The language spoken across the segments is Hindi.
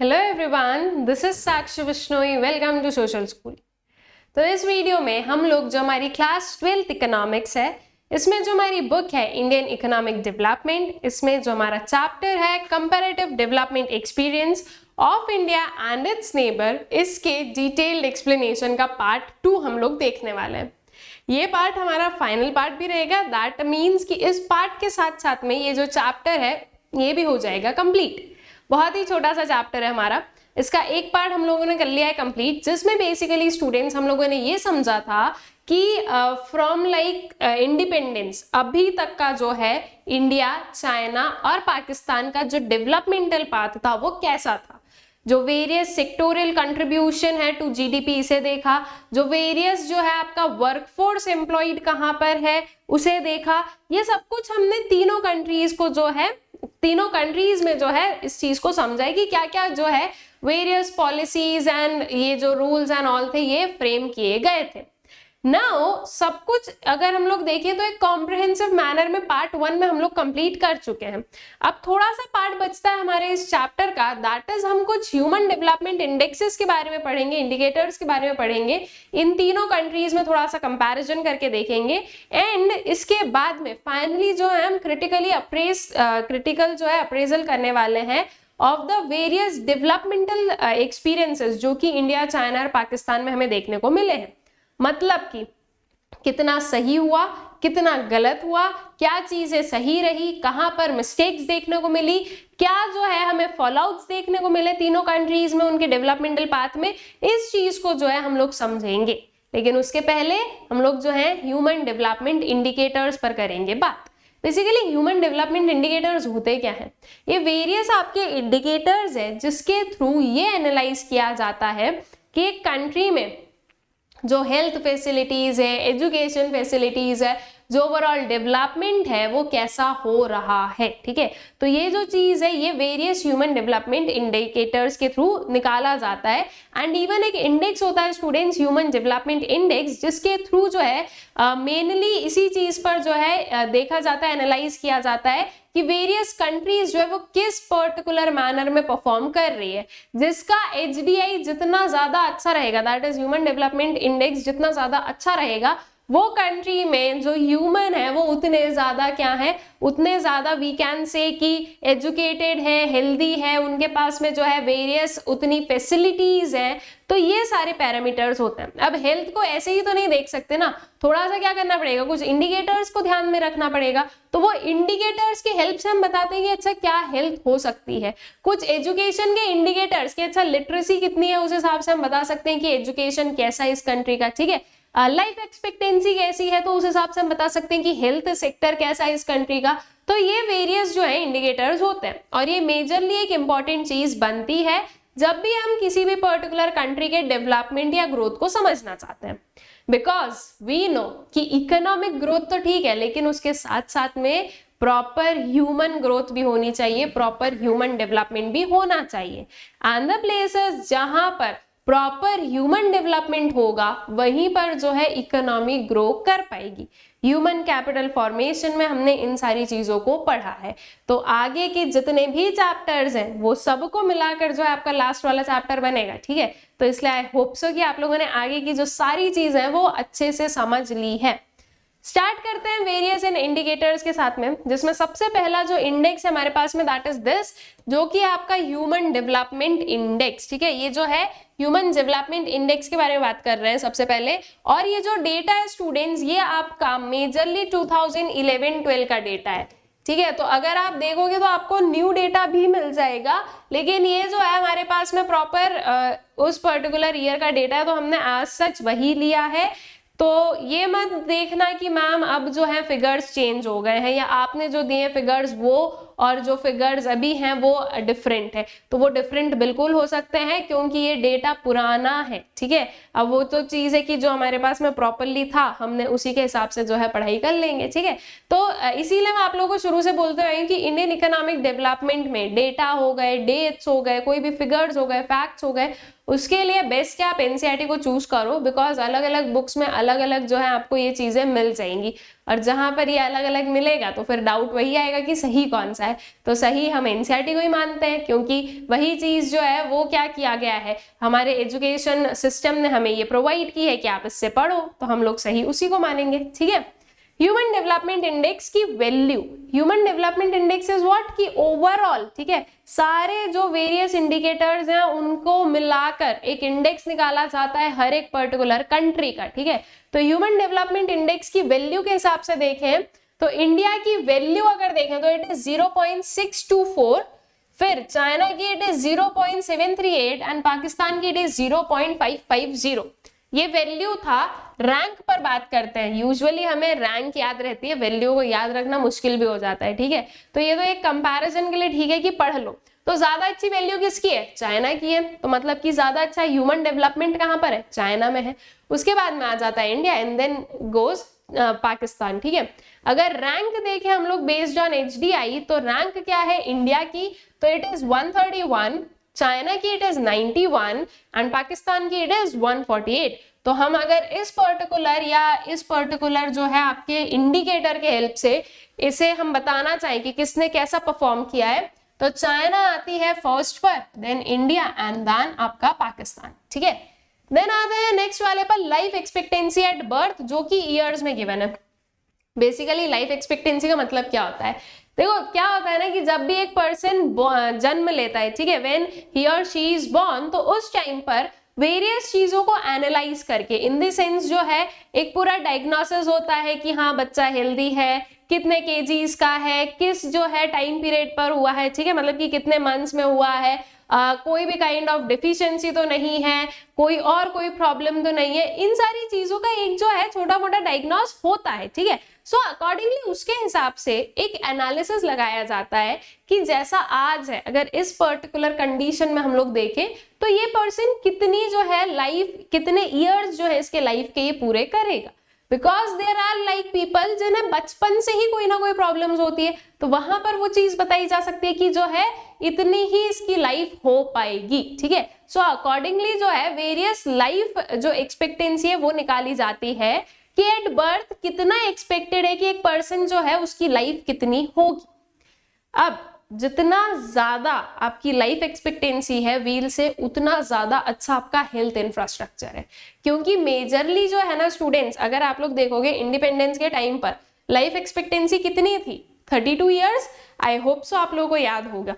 Hello everyone, this is Sakshi Bishnoi. Welcome to social school. तो इस वीडियो में हम लोग जो हमारी क्लास 12th इकोनॉमिक्स है, इसमें जो हमारी बुक है इंडियन इकोनॉमिक डेवलपमेंट, इसमें जो हमारा चैप्टर है comparative development experience of India and it's neighbour, इसके डिटेल्ड एक्सप्लेनेशन का पार्ट 2 हम लोग देखने वाले हैं। ये पार्ट हमारा फाइनल पार्ट भी रहेगा। दैट मीन्स कि इस पार्ट के साथ साथ में ये जो चैप्टर है ये भी हो जाएगा कंप्लीट। बहुत ही छोटा सा चैप्टर है हमारा, इसका एक पार्ट हम लोगों ने कर लिया है कंप्लीट, जिसमें बेसिकली स्टूडेंट्स हम लोगों ने ये समझा था कि फ्रॉम लाइक इंडिपेंडेंस अभी तक का जो है इंडिया, चाइना और पाकिस्तान का जो डेवलपमेंटल पाथ था वो कैसा था। जो वेरियस सेक्टोरियल कंट्रीब्यूशन है टू जीडीपी इसे देखा, जो वेरियस जो है आपका वर्कफोर्स एम्प्लॉयड कहाँ पर है उसे देखा। ये सब कुछ हमने तीनों कंट्रीज को जो है, तीनों कंट्रीज में जो है इस चीज को समझा है कि क्या क्या जो है वेरियस पॉलिसीज एंड ये जो रूल्स एंड ऑल थे ये फ्रेम किए गए थे। नाउ सब कुछ अगर हम लोग देखें तो एक कॉम्प्रिहेंसिव मैनर में पार्ट 1 में हम लोग कंप्लीट कर चुके हैं। अब थोड़ा सा पार्ट बचता है हमारे इस चैप्टर का, दैट इज हम कुछ ह्यूमन डेवलपमेंट इंडेक्सेस के बारे में पढ़ेंगे, इंडिकेटर्स के बारे में पढ़ेंगे, इन तीनों कंट्रीज में थोड़ा सा कंपैरिजन करके देखेंगे। एंड इसके बाद में फाइनली जो है हम क्रिटिकल जो है अप्रेजल करने वाले हैं of the various developmental experiences जो कि इंडिया, चाइना और पाकिस्तान में हमें देखने को मिले हैं। मतलब कि कितना सही हुआ, कितना गलत हुआ, क्या चीजें सही रही, कहां पर मिस्टेक्स देखने को मिली, क्या जो है हमें फॉलोआउट्स देखने को मिले तीनों कंट्रीज में उनके डेवलपमेंटल पाथ में, इस चीज को जो है हम लोग समझेंगे। लेकिन उसके पहले हम लोग जो है ह्यूमन डेवलपमेंट इंडिकेटर्स पर करेंगे बात। बेसिकली ह्यूमन डेवलपमेंट इंडिकेटर्स होते क्या है? ये वेरियस आपके इंडिकेटर्स है जिसके थ्रू ये एनालाइज किया जाता है कि एक कंट्री में जो हेल्थ फैसिलिटीज है, एजुकेशन फैसिलिटीज है, जो ओवरऑल डेवलपमेंट है वो कैसा हो रहा है। ठीक है, तो ये जो चीज है ये वेरियस ह्यूमन डेवलपमेंट इंडिकेटर्स के थ्रू निकाला जाता है। एंड इवन एक इंडेक्स होता है स्टूडेंट्स, ह्यूमन डेवलपमेंट इंडेक्स, जिसके थ्रू जो है मेनली इसी चीज पर जो है देखा जाता है, एनालाइज किया जाता है कि वेरियस कंट्रीज जो है वो किस पर्टिकुलर मैनर में परफॉर्म कर रही है। जिसका HDI जितना ज्यादा अच्छा रहेगा, that is human development index जितना ज्यादा अच्छा रहेगा, वो कंट्री में जो ह्यूमन है वो उतने ज्यादा क्या है, उतने ज्यादा वी कैन से कि एजुकेटेड है, हेल्दी है, उनके पास में जो है वेरियस उतनी फैसिलिटीज है। तो ये सारे पैरामीटर्स होते हैं। अब हेल्थ को ऐसे ही तो नहीं देख सकते ना, थोड़ा सा क्या करना पड़ेगा, कुछ इंडिकेटर्स को ध्यान में रखना पड़ेगा। तो वो इंडिकेटर्स की हेल्प से हम बताते हैं कि अच्छा क्या हेल्थ हो सकती है। कुछ एजुकेशन के इंडिकेटर्स के, अच्छा लिटरेसी कितनी है उस हिसाब से हम बता सकते हैं कि एजुकेशन कैसा है इस कंट्री का। ठीक है, लाइफ एक्सपेक्टेंसी कैसी है तो उस हिसाब से हम बता सकते हैं कि हेल्थ सेक्टर कैसा है इस कंट्री का। तो ये वेरियस जो है इंडिकेटर्स होते हैं और ये मेजरली एक इंपॉर्टेंट चीज बनती है जब भी हम किसी भी पर्टिकुलर कंट्री के डेवलपमेंट या ग्रोथ को समझना चाहते हैं। बिकॉज वी नो कि इकोनॉमिक ग्रोथ तो ठीक है, लेकिन उसके साथ साथ में प्रॉपर ह्यूमन ग्रोथ भी होनी चाहिए, प्रॉपर ह्यूमन डेवलपमेंट भी होना चाहिए। एंड द प्लेसेस जहां पर प्रॉपर ह्यूमन डेवलपमेंट होगा वहीं पर जो है इकोनॉमी ग्रो कर पाएगी। ह्यूमन कैपिटल फॉर्मेशन में हमने इन सारी चीजों को पढ़ा है। तो आगे के जितने भी चैप्टर्स हैं वो सबको मिलाकर जो है आपका लास्ट वाला चैप्टर बनेगा। ठीक है, तो इसलिए आई होप सो कि आप लोगों ने आगे की जो सारी चीज है वो अच्छे से समझ ली है। स्टार्ट करते हैं वेरियस एंड इंडिकेटर्स के साथ में, जिसमें सबसे पहला जो इंडेक्स है हमारे पास में दैट इज दिस, जो कि आपका ह्यूमन डेवलपमेंट इंडेक्स। ठीक है, ये जो है ह्यूमन डेवलपमेंट इंडेक्स के बारे में बात कर रहे हैं सबसे पहले। और ये जो डेटा है स्टूडेंट्स, ये आपका मेजरली 2011-12 का डेटा है। ठीक है, तो अगर आप देखोगे तो आपको न्यू डेटा भी मिल जाएगा, लेकिन ये जो है हमारे पास में प्रॉपर उस पर्टिकुलर ईयर का डेटा है, तो हमने आज सच वही लिया है। तो ये मत देखना कि मैम अब जो है फिगर्स चेंज हो गए हैं या आपने जो दिए फिगर्स वो और जो फिगर्स अभी हैं वो डिफरेंट है। तो वो डिफरेंट बिल्कुल हो सकते हैं क्योंकि ये डेटा पुराना है। ठीक है, अब वो तो चीज है कि जो हमारे पास में प्रॉपरली था हमने उसी के हिसाब से जो है पढ़ाई कर लेंगे। ठीक है, तो इसीलिए मैं आप लोगों को शुरू से बोलते रही हूँ कि इंडियन इकोनॉमिक डेवलपमेंट में डेटा हो गए, डेट्स हो गए, कोई भी फिगर्स हो गए, फैक्ट्स हो गए, उसके लिए बेस्ट है आप एनसीईआरटी को चूज करो। बिकॉज अलग अलग बुक्स में अलग अलग जो है आपको ये चीजें मिल जाएंगी। और जहां पर ये अलग अलग मिलेगा तो फिर डाउट वही आएगा कि सही कौन सा है। तो सही हम एनसीईआरटी को ही मानते हैं, क्योंकि वही चीज जो है वो क्या किया गया है, हमारे एजुकेशन सिस्टम ने हमें ये प्रोवाइड की है कि आप इससे पढ़ो, तो हम लोग सही उसी को मानेंगे। ठीक है, ह्यूमन डेवलपमेंट इंडेक्स की value, human development index is what, की ओवरऑल, ठीक है, सारे जो वेरियस इंडिकेटर्स हैं उनको मिलाकर एक इंडेक्स निकाला जाता है हर एक पर्टिकुलर कंट्री का। ठीक है, तो ह्यूमन डेवलपमेंट इंडेक्स की वैल्यू के हिसाब से देखें तो इंडिया की वैल्यू अगर देखें तो इट इज 0.624, फिर चाइना की इट इज 0.738 एंड पाकिस्तान की इट इज 0.550। ये वैल्यू था। रैंक पर बात करते हैं, यूजुअली हमें रैंक याद रहती है, वैल्यू को याद रखना मुश्किल भी हो जाता है। ठीक है, तो ये तो एक कंपैरिजन के लिए ठीक है कि पढ़ लो। तो ज्यादा अच्छी वैल्यू किसकी है, चाइना की है, तो मतलब कि ज्यादा अच्छा ह्यूमन डेवलपमेंट कहां पर है, चाइना में है। उसके बाद में आ जाता है India and then goes Pakistan. ठीक है, अगर रैंक देखें हम लोग बेस्ड ऑन HDI, तो रैंक क्या है इंडिया की, तो इट इज 131, चाइना की इट इज 91 एंड पाकिस्तान की इट इज 148। तो हम अगर इस पर्टिकुलर जो है आपके इंडिकेटर के हेल्प से इसे हम बताना चाहें कि किसने कैसा परफॉर्म किया है, तो चाइना आती है फर्स्ट पर, देन इंडिया एंड देन आपका पाकिस्तान। ठीक है, देन आते हैं नेक्स्ट वाले पर, लाइफ एक्सपेक्टेंसी एट बर्थ, जो कि ईयर्स में गिवन है। बेसिकली लाइफ एक्सपेक्टेंसी का मतलब क्या होता है, देखो क्या होता है ना कि जब भी एक पर्सन जन्म लेता है, ठीक है, व्हेन ही और शी इज बॉर्न, तो उस टाइम पर वेरियस चीजों को एनालाइज करके, इन द सेंस जो है एक पूरा डायग्नोसिस होता है कि हाँ बच्चा हेल्दी है, कितने केजीज का है, किस जो है टाइम पीरियड पर हुआ है, ठीक है, मतलब कि कितने मंथ्स में हुआ है, कोई भी काइंड ऑफ डिफिशियंसी तो नहीं है, कोई प्रॉब्लम तो नहीं है, इन सारी चीजों का एक जो है छोटा मोटा डायग्नोस होता है। ठीक है, सो अकॉर्डिंगली उसके हिसाब से एक एनालिसिस लगाया जाता है कि जैसा आज है, अगर इस पर्टिकुलर कंडीशन में हम लोग देखें तो ये पर्सन कितनी जो है लाइफ, कितने ईयर्स जो है इसके लाइफ के ये पूरे करेगा, because there are like people जिन्हें बचपन से ही कोई ना कोई प्रॉब्लम्स होती है, तो वहां पर वो चीज बताई जा सकती है कि जो है इतनी ही इसकी लाइफ हो पाएगी। ठीक है, सो अकॉर्डिंगली जो है वेरियस लाइफ जो एक्सपेक्टेंसी है वो निकाली जाती है कि एट बर्थ कितना एक्सपेक्टेड है कि एक पर्सन जो है उसकी लाइफ कितनी होगी। अब जितना ज्यादा आपकी लाइफ एक्सपेक्टेंसी है व्हील से, उतना ज्यादा अच्छा आपका हेल्थ इंफ्रास्ट्रक्चर है, क्योंकि मेजरली जो है ना स्टूडेंट्स, अगर आप लोग देखोगे इंडिपेंडेंस के टाइम पर लाइफ एक्सपेक्टेंसी कितनी थी, 32 ईयर्स। आई होप सो आप लोगों को याद होगा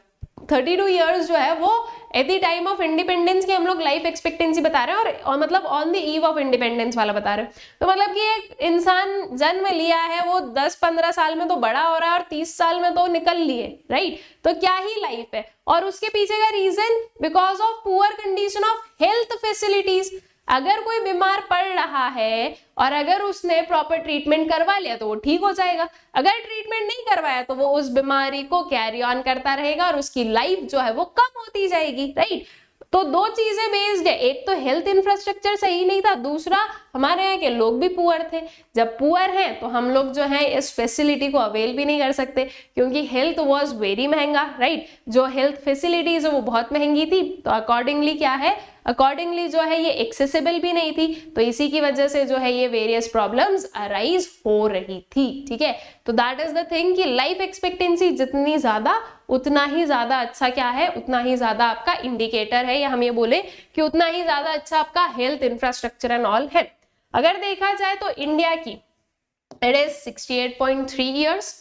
32 ईयर्स जो है वो at the time of independence की हम लोग लाइफ एक्सपेक्टेंसी बता रहे हैं, और मतलब on the eve of independence वाला बता रहे हैं। तो मतलब कि एक इंसान जन्म लिया है, वो 10-15 साल में तो बड़ा हो रहा है और 30 साल में तो निकल लिए, राइट, तो क्या ही लाइफ है। और उसके पीछे का reason because of poor condition of health facilities. अगर कोई बीमार पड़ रहा है और अगर उसने प्रॉपर ट्रीटमेंट करवा लिया तो वो ठीक हो जाएगा, अगर ट्रीटमेंट नहीं करवाया तो वो उस बीमारी को कैरी ऑन करता रहेगा और उसकी लाइफ जो है वो कम होती जाएगी, राइट। तो दो चीजें बेस्ड है, एक तो हेल्थ इंफ्रास्ट्रक्चर सही नहीं था, दूसरा हमारे यहाँ के लोग भी पुअर थे। जब पुअर हैं तो हम लोग जो है इस फैसिलिटी को अवेल भी नहीं कर सकते, क्योंकि हेल्थ वाज वेरी महंगा, राइट, जो हेल्थ फैसिलिटीज है वो बहुत महंगी थी। तो अकॉर्डिंगली क्या है, अकॉर्डिंगली जो है ये एक्सेसिबल भी नहीं थी, तो इसी की वजह से जो है ये वेरियस प्रॉब्लम्स अराइज हो रही थी। ठीक है, तो दैट इज द थिंग कि लाइफ एक्सपेक्टेंसी जितनी ज्यादा उतना ही ज्यादा अच्छा क्या है, उतना ही ज्यादा आपका इंडिकेटर है, या हम ये बोले कि उतना ही ज्यादा अच्छा आपका हेल्थ इंफ्रास्ट्रक्चर एंड ऑल है। अगर देखा जाए तो इंडिया की इट इज 68.3 ईयर्स,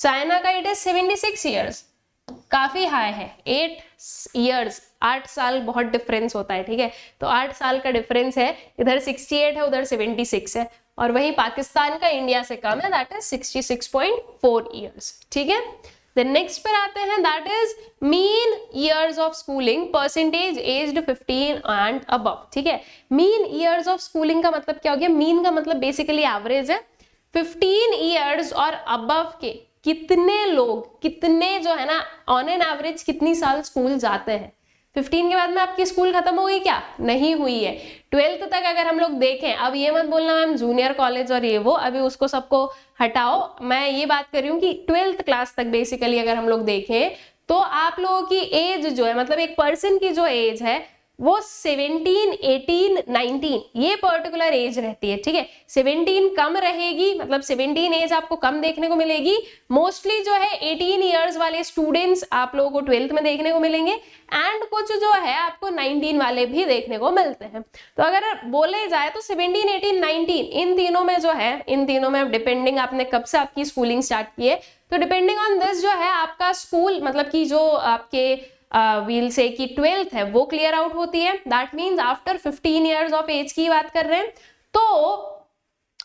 चाइना का इट इज 76 ईयर्स, काफी हाई है। 8 ईयर्स, 8 साल बहुत डिफरेंस होता है। ठीक है, तो 8 साल का डिफरेंस है, इधर 68 है उधर 76 है, और वही पाकिस्तान का इंडिया से कम है, दैट इज 66.4 ईयर्स। ठीक है, देन नेक्स्ट पर आते हैं, that is mean years of schooling percentage aged 15 and above. ठीक है, मीन ईयर्स ऑफ स्कूलिंग का मतलब क्या हो गया, मीन का मतलब बेसिकली एवरेज है। 15 ईयर्स और अबव के कितने लोग, कितने जो है ना ऑन एन एवरेज कितनी साल स्कूल जाते हैं। 15 के बाद में आपकी स्कूल खत्म हो गई क्या, नहीं हुई है। 12th तक अगर हम लोग देखें, अब ये मत बोलना मैम जूनियर कॉलेज और ये वो, अभी उसको सबको हटाओ, मैं ये बात कर रही हूँ कि 12th क्लास तक बेसिकली अगर हम लोग देखें तो आप लोगों की एज जो है, मतलब एक पर्सन की जो एज है वो 17, 18, 19 ये पर्टिकुलर एज रहती है, ठीक है। 17 कम रहेगी, मतलब 17 एज आपको कम देखने को मिलेगी। मोस्टली जो है 18 इयर्स वाले स्टूडेंट्स आप लोगों को 12th में देखने को मिलेंगे, एंड कुछ जो है आपको 19 वाले भी देखने को मिलते हैं। तो अगर बोले जाए तो 17, 18, 19 इन तीनों में जो है, इन तीनों में डिपेंडिंग आपने कब से आपकी स्कूलिंग स्टार्ट की है, तो डिपेंडिंग ऑन दिस जो है आपका स्कूल, मतलब कि जो आपके वील से कि 12th है वो क्लियर आउट होती है। That means after 15 years of age की बात कर रहे हैं। तो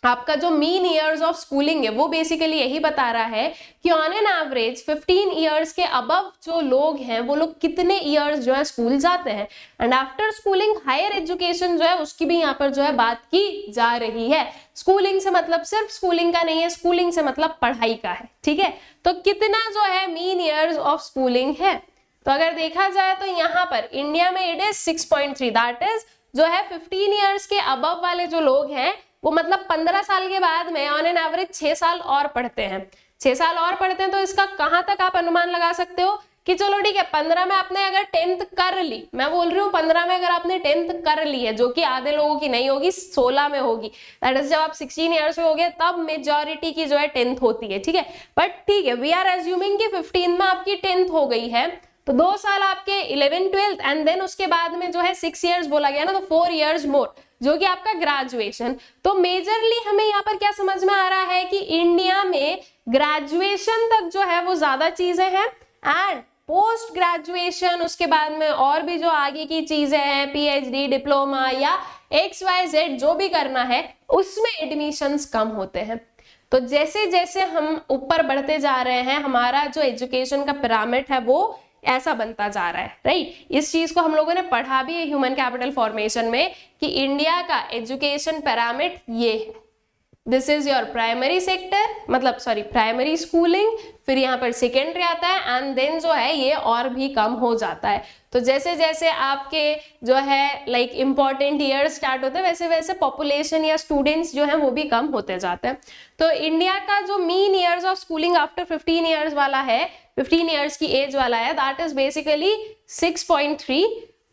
आपका जो मीन इयर्स ऑफ स्कूलिंग है वो बेसिकली यही बता रहा है कि ऑन एन एवरेज 15 इयर्स के अबव जो लोग हैं वो लोग कितने इयर्स जो है स्कूल जाते हैं। And after schooling higher education जो है उसकी भी यहाँ पर जो है बात की जा रही है। स्कूलिंग से मतलब सिर्फ स्कूलिंग का नहीं है, स्कूलिंग से मतलब पढ़ाई का है, ठीक है। तो कितना जो है मीन इयर्स ऑफ स्कूलिंग है, तो अगर देखा जाए तो यहाँ पर इंडिया में इट इज 6.3, दैट इज जो है 15 इयर्स के अबव वाले जो लोग हैं वो मतलब 15 साल के बाद में ऑन एन एवरेज 6 साल और पढ़ते हैं, 6 साल और पढ़ते हैं। तो इसका कहां तक आप अनुमान लगा सकते हो कि चलो ठीक है 15 में आपने अगर 10th कर ली, मैं बोल रही हूँ 15 में अगर आपने 10th कर ली है, जो कि आधे लोगों की नहीं होगी, 16 में होगी, दैट इज जब आप 16 इयर्स में हो गए तब मेजॉरिटी की जो है 10th होती है, ठीक है। बट ठीक है, वी आर एज्यूमिंग कि 15 में आपकी 10th हो गई है, तो 2 साल आपके 11, 12 एंड देन उसके बाद में जो है 6 इयर्स बोला गया ना, तो 4 इयर्स मोर जो कि आपका ग्रेजुएशन। तो मेजरली हमें यहाँ पर क्या समझ में आ रहा है कि इंडिया में ग्रेजुएशन तक जो है वो ज्यादा चीजें हैं, एंड पोस्ट ग्रेजुएशन उसके बाद में और भी जो आगे की चीजें हैं, पीएचडी, डिप्लोमा या XYZ जो भी करना है, उसमें एडमिशंस कम होते हैं। तो जैसे जैसे हम ऊपर बढ़ते जा रहे हैं, हमारा जो एजुकेशन का पिरामिड है वो ऐसा बनता जा रहा है, राइट। इस चीज को हम लोगों ने पढ़ा भी है ह्यूमन कैपिटल फॉर्मेशन में कि इंडिया का एजुकेशन पिरामिड ये है। This is your primary sector, मतलब सॉरी प्राइमरी स्कूलिंग, फिर यहाँ पर सेकेंडरी आता है, एंड देन जो है ये और भी कम हो जाता है। तो जैसे जैसे आपके जो है लाइक इंपॉर्टेंट ईयर स्टार्ट होते हैं, वैसे वैसे पॉपुलेशन या स्टूडेंट्स जो है वो भी कम होते जाते हैं। तो इंडिया का जो mean years of schooling after 15 years वाला है, 15 इयर्स की एज वाला है, दैट इज बेसिकली 6.3।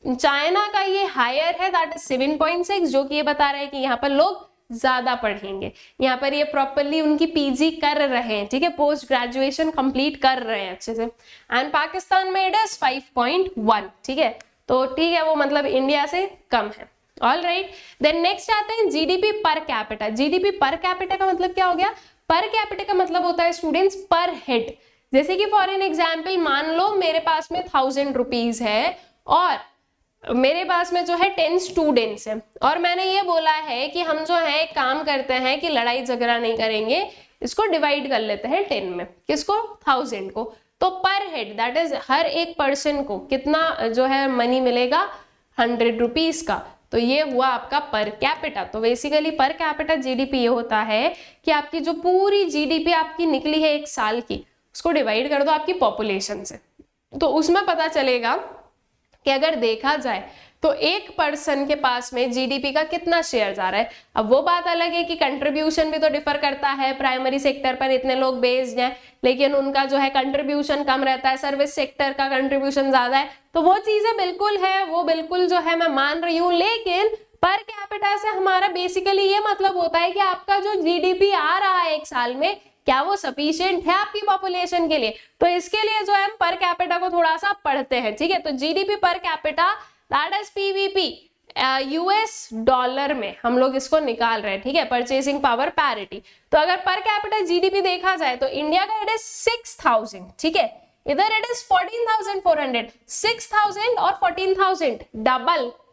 चाइना का ये हायर है, दैट इज 7.6, जो कि ये बता रहा है कि यहाँ पर लोग ज्यादा पढ़ेंगे, यहाँ पर ये प्रॉपरली उनकी पीजी कर रहे हैं, ठीक है, पोस्ट ग्रेजुएशन कंप्लीट कर रहे हैं अच्छे से। एंड पाकिस्तान में इट इज 5.1, ठीक है। तो ठीक है, वो मतलब इंडिया से कम है। ऑल राइट, देन नेक्स्ट आते हैं GDP per capita. GDP per capita का मतलब क्या हो गया? पर कैपिटा का मतलब होता है स्टूडेंट्स पर हेड। जैसे कि फॉर एन एग्जाम्पल मान लो मेरे पास में 1000 रुपीज है और मेरे पास में जो है 10 स्टूडेंट्स हैं, और मैंने ये बोला है कि हम जो है एक काम करते हैं कि लड़ाई झगड़ा नहीं करेंगे, इसको डिवाइड कर लेते हैं 10 में। किसको? 1000 को। तो पर हेड दैट इज हर एक पर्सन को कितना जो है मनी मिलेगा? 100 रुपीज का। तो ये हुआ आपका पर कैपिटा। तो बेसिकली पर कैपिटा जीडीपी ये होता है कि आपकी जो पूरी जीडीपी आपकी निकली है एक साल की, उसको डिवाइड कर दो आपकी पॉपुलेशन से, तो उसमें पता चलेगा कि अगर देखा जाए तो एक पर्सन के पास में जीडीपी का कितना शेयर जा रहा है। अब वो बात अलग है कि कंट्रीब्यूशन भी तो डिफर करता है, प्राइमरी सेक्टर पर इतने लोग बेस्ड हैं लेकिन उनका जो है कंट्रीब्यूशन कम रहता है, सर्विस सेक्टर का कंट्रीब्यूशन ज्यादा है, तो वो चीजें बिल्कुल है, वो बिल्कुल जो है मैं मान रही हूँ। लेकिन पर कैपिटा से हमारा बेसिकली ये मतलब होता है कि आपका जो जीडीपी आ रहा है एक साल में, क्या वो सफिशिएंट है आपकी पॉपुलेशन के लिए। तो इसके लिए जो है हम पर कैपिटा को थोड़ा सा पढ़ते हैं, ठीक है। तो GDP per capita that is PVP, US dollar में हम लोग इसको निकाल रहे हैं, ठीक है, परचेसिंग पावर पैरिटी। तो अगर पर कैपिटा जीडीपी देखा जाए तो इंडिया का इट इज 6000, ठीक है, इधर इट इज 14,400, 6000 और 14,000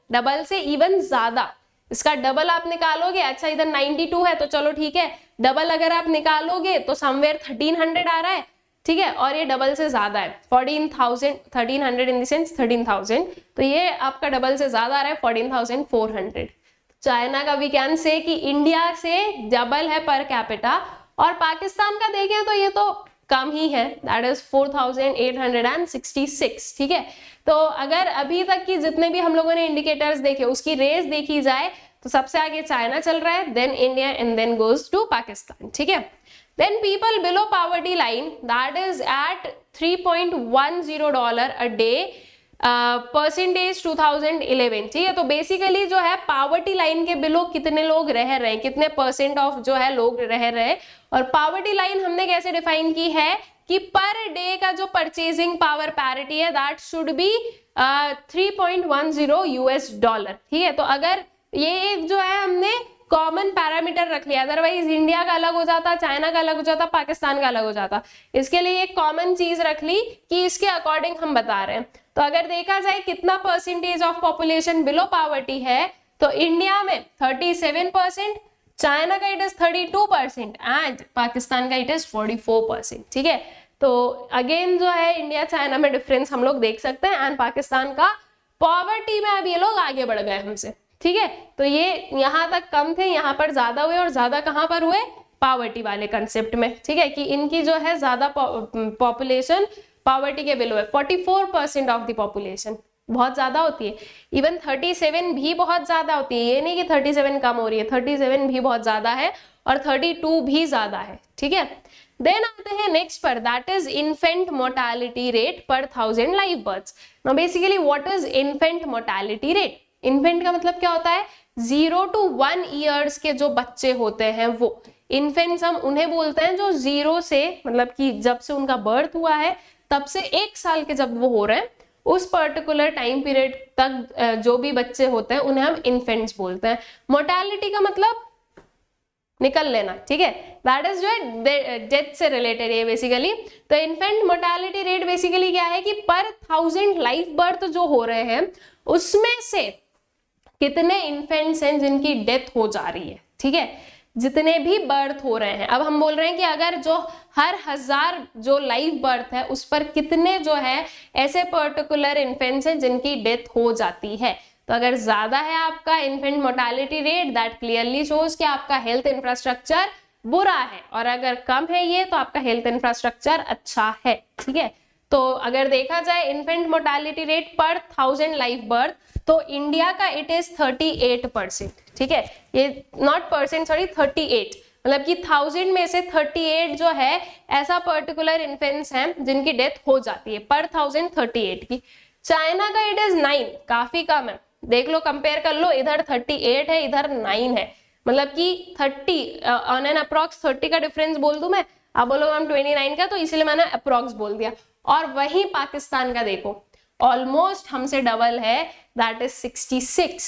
डबल से इवन ज्यादा, इसका डबल आप निकालोगे। अच्छा इधर 92 है तो चलो ठीक है, डबल अगर आप निकालोगे तो समवेयर 1300 आ रहा है, ठीक है, और ये डबल से ज्यादा है 1300 इन द सेंस 13,000, तो ये आपका डबल से ज्यादा आ रहा है 14,400। चाइना का भी कैन से कि इंडिया से डबल है पर कैपिटा, और पाकिस्तान का देखें तो ये तो कम ही है, दैट इज 4,866, ठीक है। तो अगर अभी तक की जितने भी हम लोगों ने इंडिकेटर्स देखे उसकी रेस देखी जाए तो सबसे आगे चाइना चल रहा है, then India and then goes to Pakistan, ठीक है। Then people below poverty line that is at $3.10 a day, percentage 2011, ठीक है। तो बेसिकली जो है पावर्टी लाइन के बिलो कितने लोग रह रहे हैं, कितने परसेंट ऑफ जो है लोग रह रहे हैं। और पावर्टी लाइन हमने कैसे डिफाइन की है कि पर डे का जो परचेजिंग पावर पैरिटी है that should be 3.10 US dollar, ठीक है। तो अगर ये एक जो है हमने कॉमन पैरामीटर रख लिया, अदरवाइज इंडिया का अलग हो जाता, चाइना का अलग हो जाता, पाकिस्तान का अलग हो जाता। इसके लिए एक कॉमन चीज रख ली कि इसके अकॉर्डिंग हम बता रहे हैं। तो अगर देखा जाए कितना percentage of population below poverty है, तो इंडिया में 37%, चाइना का इट इज 32% एंड पाकिस्तान का इट इज 44%, ठीक है। तो अगेन जो है इंडिया चाइना में डिफरेंस हम लोग देख सकते हैं एंड पाकिस्तान का पॉवर्टी में अब ये लोग आगे बढ़ गए हमसे, ठीक है। तो ये यहां तक कम थे, यहां पर ज्यादा हुए, और ज्यादा कहां पर हुए, पावर्टी वाले कंसेप्ट में, ठीक है, कि इनकी जो है ज्यादा पॉपुलेशन पावर्टी के बिलो है। 44% ऑफ द पॉपुलेशन बहुत ज्यादा होती है। इवन 37 भी बहुत ज्यादा होती है, ये नहीं कि 37 कम हो रही है, 37 भी बहुत ज्यादा है और 32 भी ज्यादा है, ठीक है। देन आते हैं नेक्स्ट पर, that is infant mortality rate पर 1000 live births. Now basically what is infant mortality rate? Infant का मतलब क्या होता है? 0 to 1 ईयर्स के जो बच्चे होते हैं वो इन्फेंट्स हम उन्हें बोलते हैं, जो 0 से मतलब कि जब से उनका बर्थ हुआ है तब से 1 साल के जब वो हो रहे हैं उस पर्टिकुलर टाइम पीरियड तक जो भी बच्चे होते हैं उन्हें हम इन्फेंट्स बोलते हैं। मोर्टालिटी का मतलब निकल लेना, ठीक है, दैट इज जो है डेथ से रिलेटेड है बेसिकली। तो इन्फेंट मोर्टालिटी रेट बेसिकली क्या है कि पर 1000 लाइव बर्थ जो हो रहे हैं उसमें से कितने इन्फेंट्स हैं जिनकी डेथ हो जा रही है, ठीक है, जितने भी बर्थ हो रहे हैं। अब हम बोल रहे हैं कि अगर जो हर 1000 जो लाइव बर्थ है उस पर कितने जो है ऐसे पर्टिकुलर इन्फेंट्स हैं जिनकी डेथ हो जाती है। तो अगर ज्यादा है आपका infant mortality rate, that clearly shows कि आपका हेल्थ इंफ्रास्ट्रक्चर बुरा है, और अगर कम है ये तो आपका हेल्थ इंफ्रास्ट्रक्चर अच्छा है, ठीक है। तो अगर देखा जाए इन्फेंट मोर्टालिटी रेट पर 1000 लाइव बर्थ, तो इंडिया का इट इज 38%, ठीक है, ये नॉट परसेंट सॉरी 38, मतलब कि 1000 में से 38 जो है ऐसा पर्टिकुलर इन्फेंट्स हैं जिनकी डेथ हो जाती है पर 1000, 38 की। चाइना का इट इज 9, काफी कम है, देख लो कंपेयर कर लो, इधर 38 है इधर 9 है, मतलब कि 30 ऑन एन अप्रॉक्स 30 का डिफरेंस बोल दूं मैं, आप बोलो हम 29 का, तो इसलिए मैंने अप्रॉक्स बोल दिया। और वहीं पाकिस्तान का देखो ऑलमोस्ट हमसे डबल है, दैट इज 66,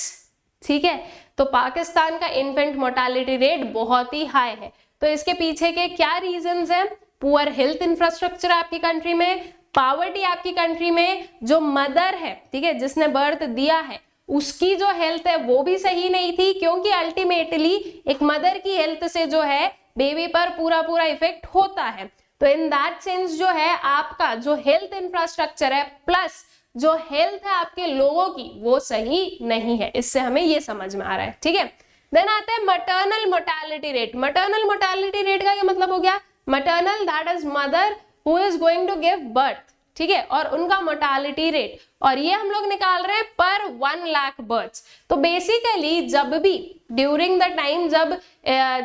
ठीक है। तो पाकिस्तान का इन्फेंट मोर्टालिटी रेट बहुत ही हाई है। तो इसके पीछे के क्या रीजंस हैं? पुअर हेल्थ इंफ्रास्ट्रक्चर आपकी कंट्री में, पावर्टी आपकी कंट्री में, जो मदर है, ठीक है, जिसने बर्थ दिया है उसकी जो हेल्थ है वो भी सही नहीं थी, क्योंकि अल्टीमेटली एक मदर की हेल्थ से जो है बेबी पर पूरा पूरा इफेक्ट होता है। तो इन दैट सेंस जो है आपका जो हेल्थ इंफ्रास्ट्रक्चर है प्लस जो हेल्थ है आपके लोगों की वो सही नहीं है। इससे हमें ये समझ में आ रहा है, ठीक है। देन आता है maternal mortality rate. Maternal mortality rate का क्या मतलब हो गया? Maternal that is mother who is going to give birth, ठीक है, और उनका मोर्टालिटी रेट, और ये हम लोग निकाल रहे हैं पर 1 लाख बर्थ्स। तो बेसिकली जब भी ड्यूरिंग द टाइम जब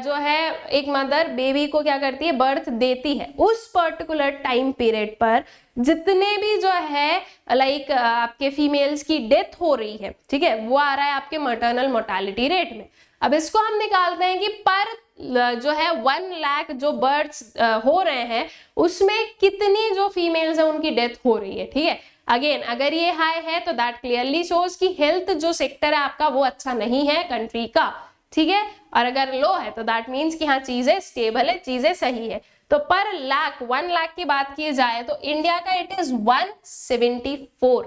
जो है एक मदर बेबी को क्या करती है, बर्थ देती है, उस पर्टिकुलर टाइम पीरियड पर जितने भी जो है लाइक आपके फीमेल्स की डेथ हो रही है, ठीक है, वो आ रहा है आपके मैटरनल मोर्टालिटी रेट में। अब इसको हम निकालते हैं कि पर जो है 1 लाख जो बर्थ्स हो रहे हैं उसमें कितनी जो फीमेल्स है उनकी डेथ हो रही है, ठीक है। अगेन अगर ये हाई है तो दैट क्लियरली शोज कि हेल्थ जो सेक्टर है आपका वो अच्छा नहीं है कंट्री का, ठीक है, और अगर लो है तो दैट मीन्स कि हाँ चीजें स्टेबल है, चीजें सही है। तो पर लाख 1 लाख की बात की जाए तो इंडिया का इट इज 174,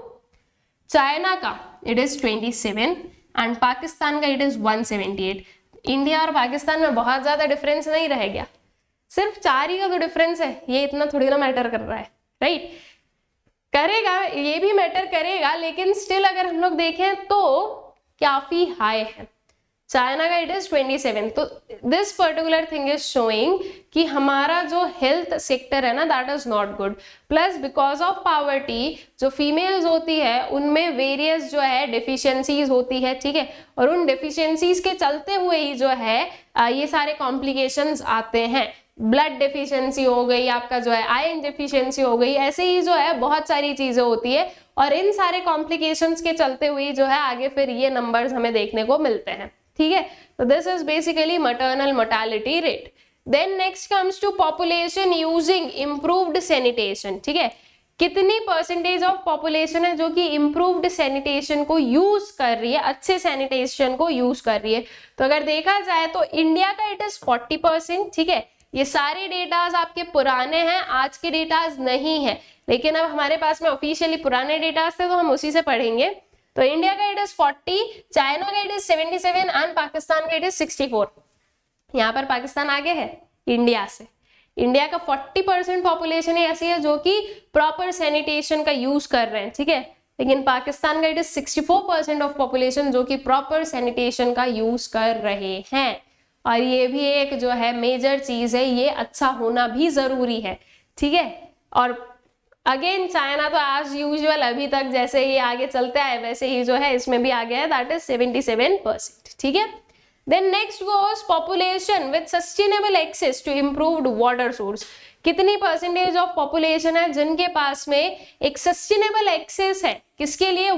चाइना का इट इज 27 एंड पाकिस्तान का इट इज 178। इंडिया और पाकिस्तान में बहुत ज्यादा डिफरेंस नहीं रह गया, सिर्फ 4 ही का तो डिफरेंस है, ये इतना थोड़ी ना मैटर कर रहा है, राइट। करेगा, ये भी मैटर करेगा, लेकिन स्टिल अगर हम लोग देखें तो काफी हाई है। चाइना का इट इज 27। तो this particular thing is showing कि हमारा जो हेल्थ सेक्टर है ना that is not good. Plus because of poverty जो फीमेल्स होती है उनमें वेरियस जो है डिफिशियंसीज होती है, ठीक है, और उन डिफिशियंसीज के चलते हुए ही जो है ये सारे कॉम्प्लिकेशंस आते हैं। ब्लड डेफिशिएंसी हो गई, आपका जो है आयरन डेफिशिएंसी हो गई, ऐसे ही जो है बहुत सारी चीजें होती है और इन सारे कॉम्प्लिकेशंस के चलते हुए जो है आगे फिर ये नंबर्स हमें देखने को मिलते हैं, ठीक है। तो this is basically maternal mortality rate. Then next comes to population using improved sanitation, ठीक है, कितनी परसेंटेज ऑफ पॉपुलेशन है जो कि इम्प्रूव्ड सैनिटेशन को यूज कर रही है, अच्छे सैनिटेशन को यूज कर रही है। तो अगर देखा जाए तो इंडिया का इट इज 40%, ठीक है। ये सारे डेटाज आपके पुराने हैं, आज के डेटाज नहीं है, लेकिन अब हमारे पास में ऑफिशियली पुराने डेटाज थे तो हम उसी से पढ़ेंगे। तो इंडिया का इट इज 40, चाइना का इट इज 77 एंड पाकिस्तान का इट इज 64। यहाँ पर पाकिस्तान आगे है इंडिया से। इंडिया का 40% पॉपुलेशन ऐसी है जो कि प्रॉपर सैनिटेशन का यूज कर रहे हैं, ठीक है, लेकिन पाकिस्तान का इट इज 64% ऑफ पॉपुलेशन जो कि प्रॉपर सैनिटेशन का यूज कर रहे हैं। और ये भी एक जो है मेजर चीज है, ये अच्छा होना भी जरूरी है, ठीक है। और अगेन चाइना तो एज यूजुअल अभी तक जैसे ही आगे चलता है वैसे ही जो है इसमें भी आगे है, दैट इज 77%, ठीक है। Then next goes population with sustainable access to improved water source. कितनी परसेंटेज ऑफ पॉपुलेशन है जिनके पास में एक सस्टेनेबल एक्सेस है, किसके लिए,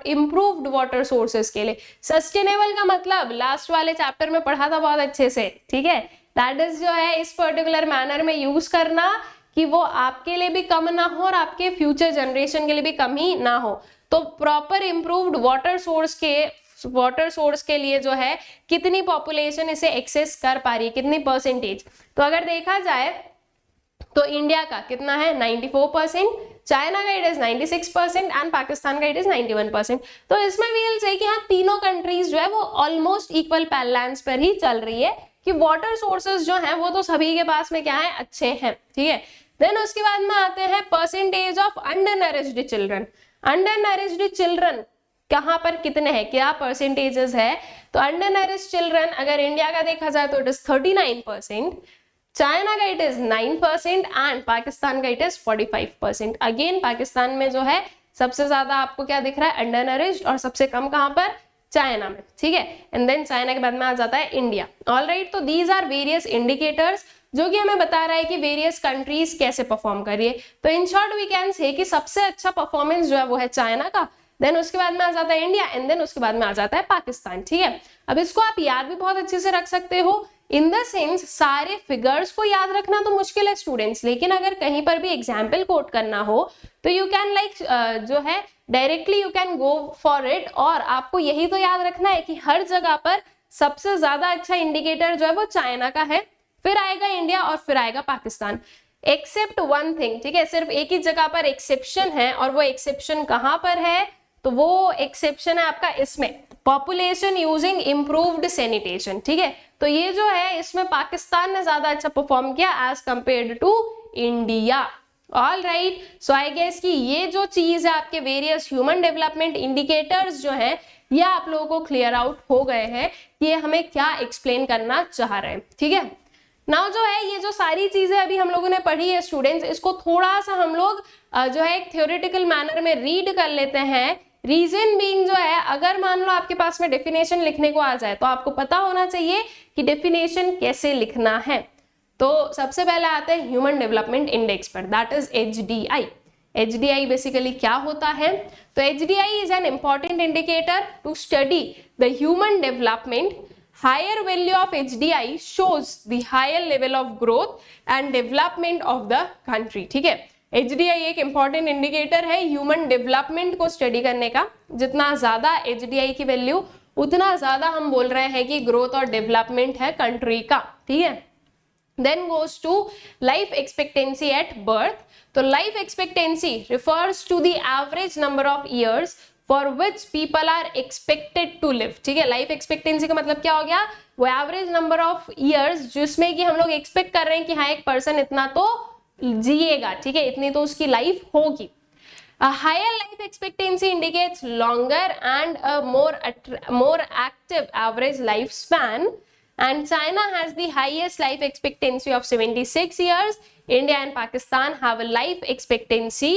इम्प्रूव्ड वाटर सोर्सेस के लिए। सस्टेनेबल का मतलब लास्ट वाले चैप्टर में पढ़ा था बहुत अच्छे से, ठीक है, दैट इज जो है इस पर्टिकुलर मैनर में यूज करना कि वो आपके लिए भी कम ना हो और आपके फ्यूचर जनरेशन के लिए भी कम ही ना हो। तो प्रॉपर इम्प्रूव्ड वाटर सोर्स के लिए जो है कितनी पॉपुलेशन इसे एक्सेस कर पा रही है, कितनी परसेंटेज। तो अगर देखा जाए तो इंडिया का कितना है 94%, चाइना का इट इज 96% एंड पाकिस्तान का इट इज 91%। तो इसमें वी विल से कि हाँ तीनों कंट्रीज जो है वो ऑलमोस्ट इक्वल बैलेंस पर ही चल रही है कि वाटर सोर्सेज जो हैं वो तो सभी के पास में क्या है, अच्छे हैं, ठीक है। देन उसके बाद में आते हैं percentage of under children. Under children कहां पर कितने हैं, क्या परसेंटेजेस है। तो अंडर चिल्ड्रन अगर इंडिया का देखा जाए तो इट इज 39%, चाइना का इट इज 9% एंड पाकिस्तान का इट इज 45%। अगेन पाकिस्तान में जो है सबसे ज्यादा आपको क्या दिख रहा है, अंडर और सबसे कम कहां पर, चाइना में, ठीक है। एंड देन चाइना के बाद में आ जाता है इंडिया। ऑलराइट, तो दीज आर वेरियस इंडिकेटर्स जो कि हमें बता रहा है कि वेरियस कंट्रीज कैसे परफॉर्म कर रही है। तो in short we can say कि सबसे अच्छा परफॉर्मेंस जो है वो है चाइना का, देन उसके बाद में आ जाता है इंडिया एंड देन उसके बाद में आ जाता है पाकिस्तान, ठीक है। अब इसको आप याद भी बहुत अच्छे से रख सकते हो, इन द सेंस सारे फिगर्स को याद रखना तो मुश्किल है स्टूडेंट्स, लेकिन अगर कहीं पर भी एग्जाम्पल कोट करना हो तो यू कैन जो है directly you can go for it. और आपको यही तो याद रखना है कि हर जगह पर सबसे ज्यादा अच्छा इंडिकेटर जो है वो चाइना का है, फिर आएगा इंडिया और फिर आएगा पाकिस्तान, एक्सेप्ट वन थिंग, ठीक है। सिर्फ एक ही जगह पर एक्सेप्शन है और वो एक्सेप्शन कहां पर है, तो वो एक्सेप्शन है आपका इसमें पॉपुलेशन यूजिंग इम्प्रूव्ड सैनिटेशन, ठीक है। तो ये जो है इसमें पाकिस्तान ने ज्यादा अच्छा परफॉर्म किया as compared to India. All right, so I guess कि ये जो चीज है आपके वेरियस ह्यूमन डेवलपमेंट इंडिकेटर्स जो है ये आप लोगों को क्लियर आउट हो गए हैं कि ये हमें क्या एक्सप्लेन करना चाह रहे हैं, ठीक है। नाउ जो है ये जो सारी चीजें अभी हम लोगों ने पढ़ी है स्टूडेंट्स, इसको थोड़ा सा हम लोग जो है एक थ्योरेटिकल मैनर में रीड कर लेते हैं। रीजन बीइंग जो है, अगर मान लो आपके पास में डेफिनेशन लिखने को आ जाए तो आपको पता होना चाहिए कि डेफिनेशन कैसे लिखना है। तो सबसे पहले आता है ह्यूमन डेवलपमेंट इंडेक्स पर, that is HDI। HDI basically क्या होता है, तो HDI is an important indicator to study the human development. Higher value of HDI shows the higher level of growth and development of the country, ठीक है। HDI एक इंपॉर्टेंट इंडिकेटर है ह्यूमन डेवलपमेंट को स्टडी करने का। जितना ज्यादा HDI की वैल्यू उतना ज्यादा हम बोल रहे हैं कि ग्रोथ और डेवलपमेंट है कंट्री का, ठीक है। Then goes to life expectancy at birth. तो life expectancy refers to the average number of years for which people are expected to live, ठीक है। लाइफ एक्सपेक्टेंसी का मतलब क्या हो गया, वो एवरेज नंबर ऑफ ईयर्स जिसमें कि हम लोग एक्सपेक्ट कर रहे हैं कि हाँ एक पर्सन इतना तो जिएगा, ठीक है, इतनी तो उसकी लाइफ होगी। A higher life expectancy indicates longer and a more active average lifespan, and China has the highest life expectancy of 76 years. India and Pakistan have a life expectancy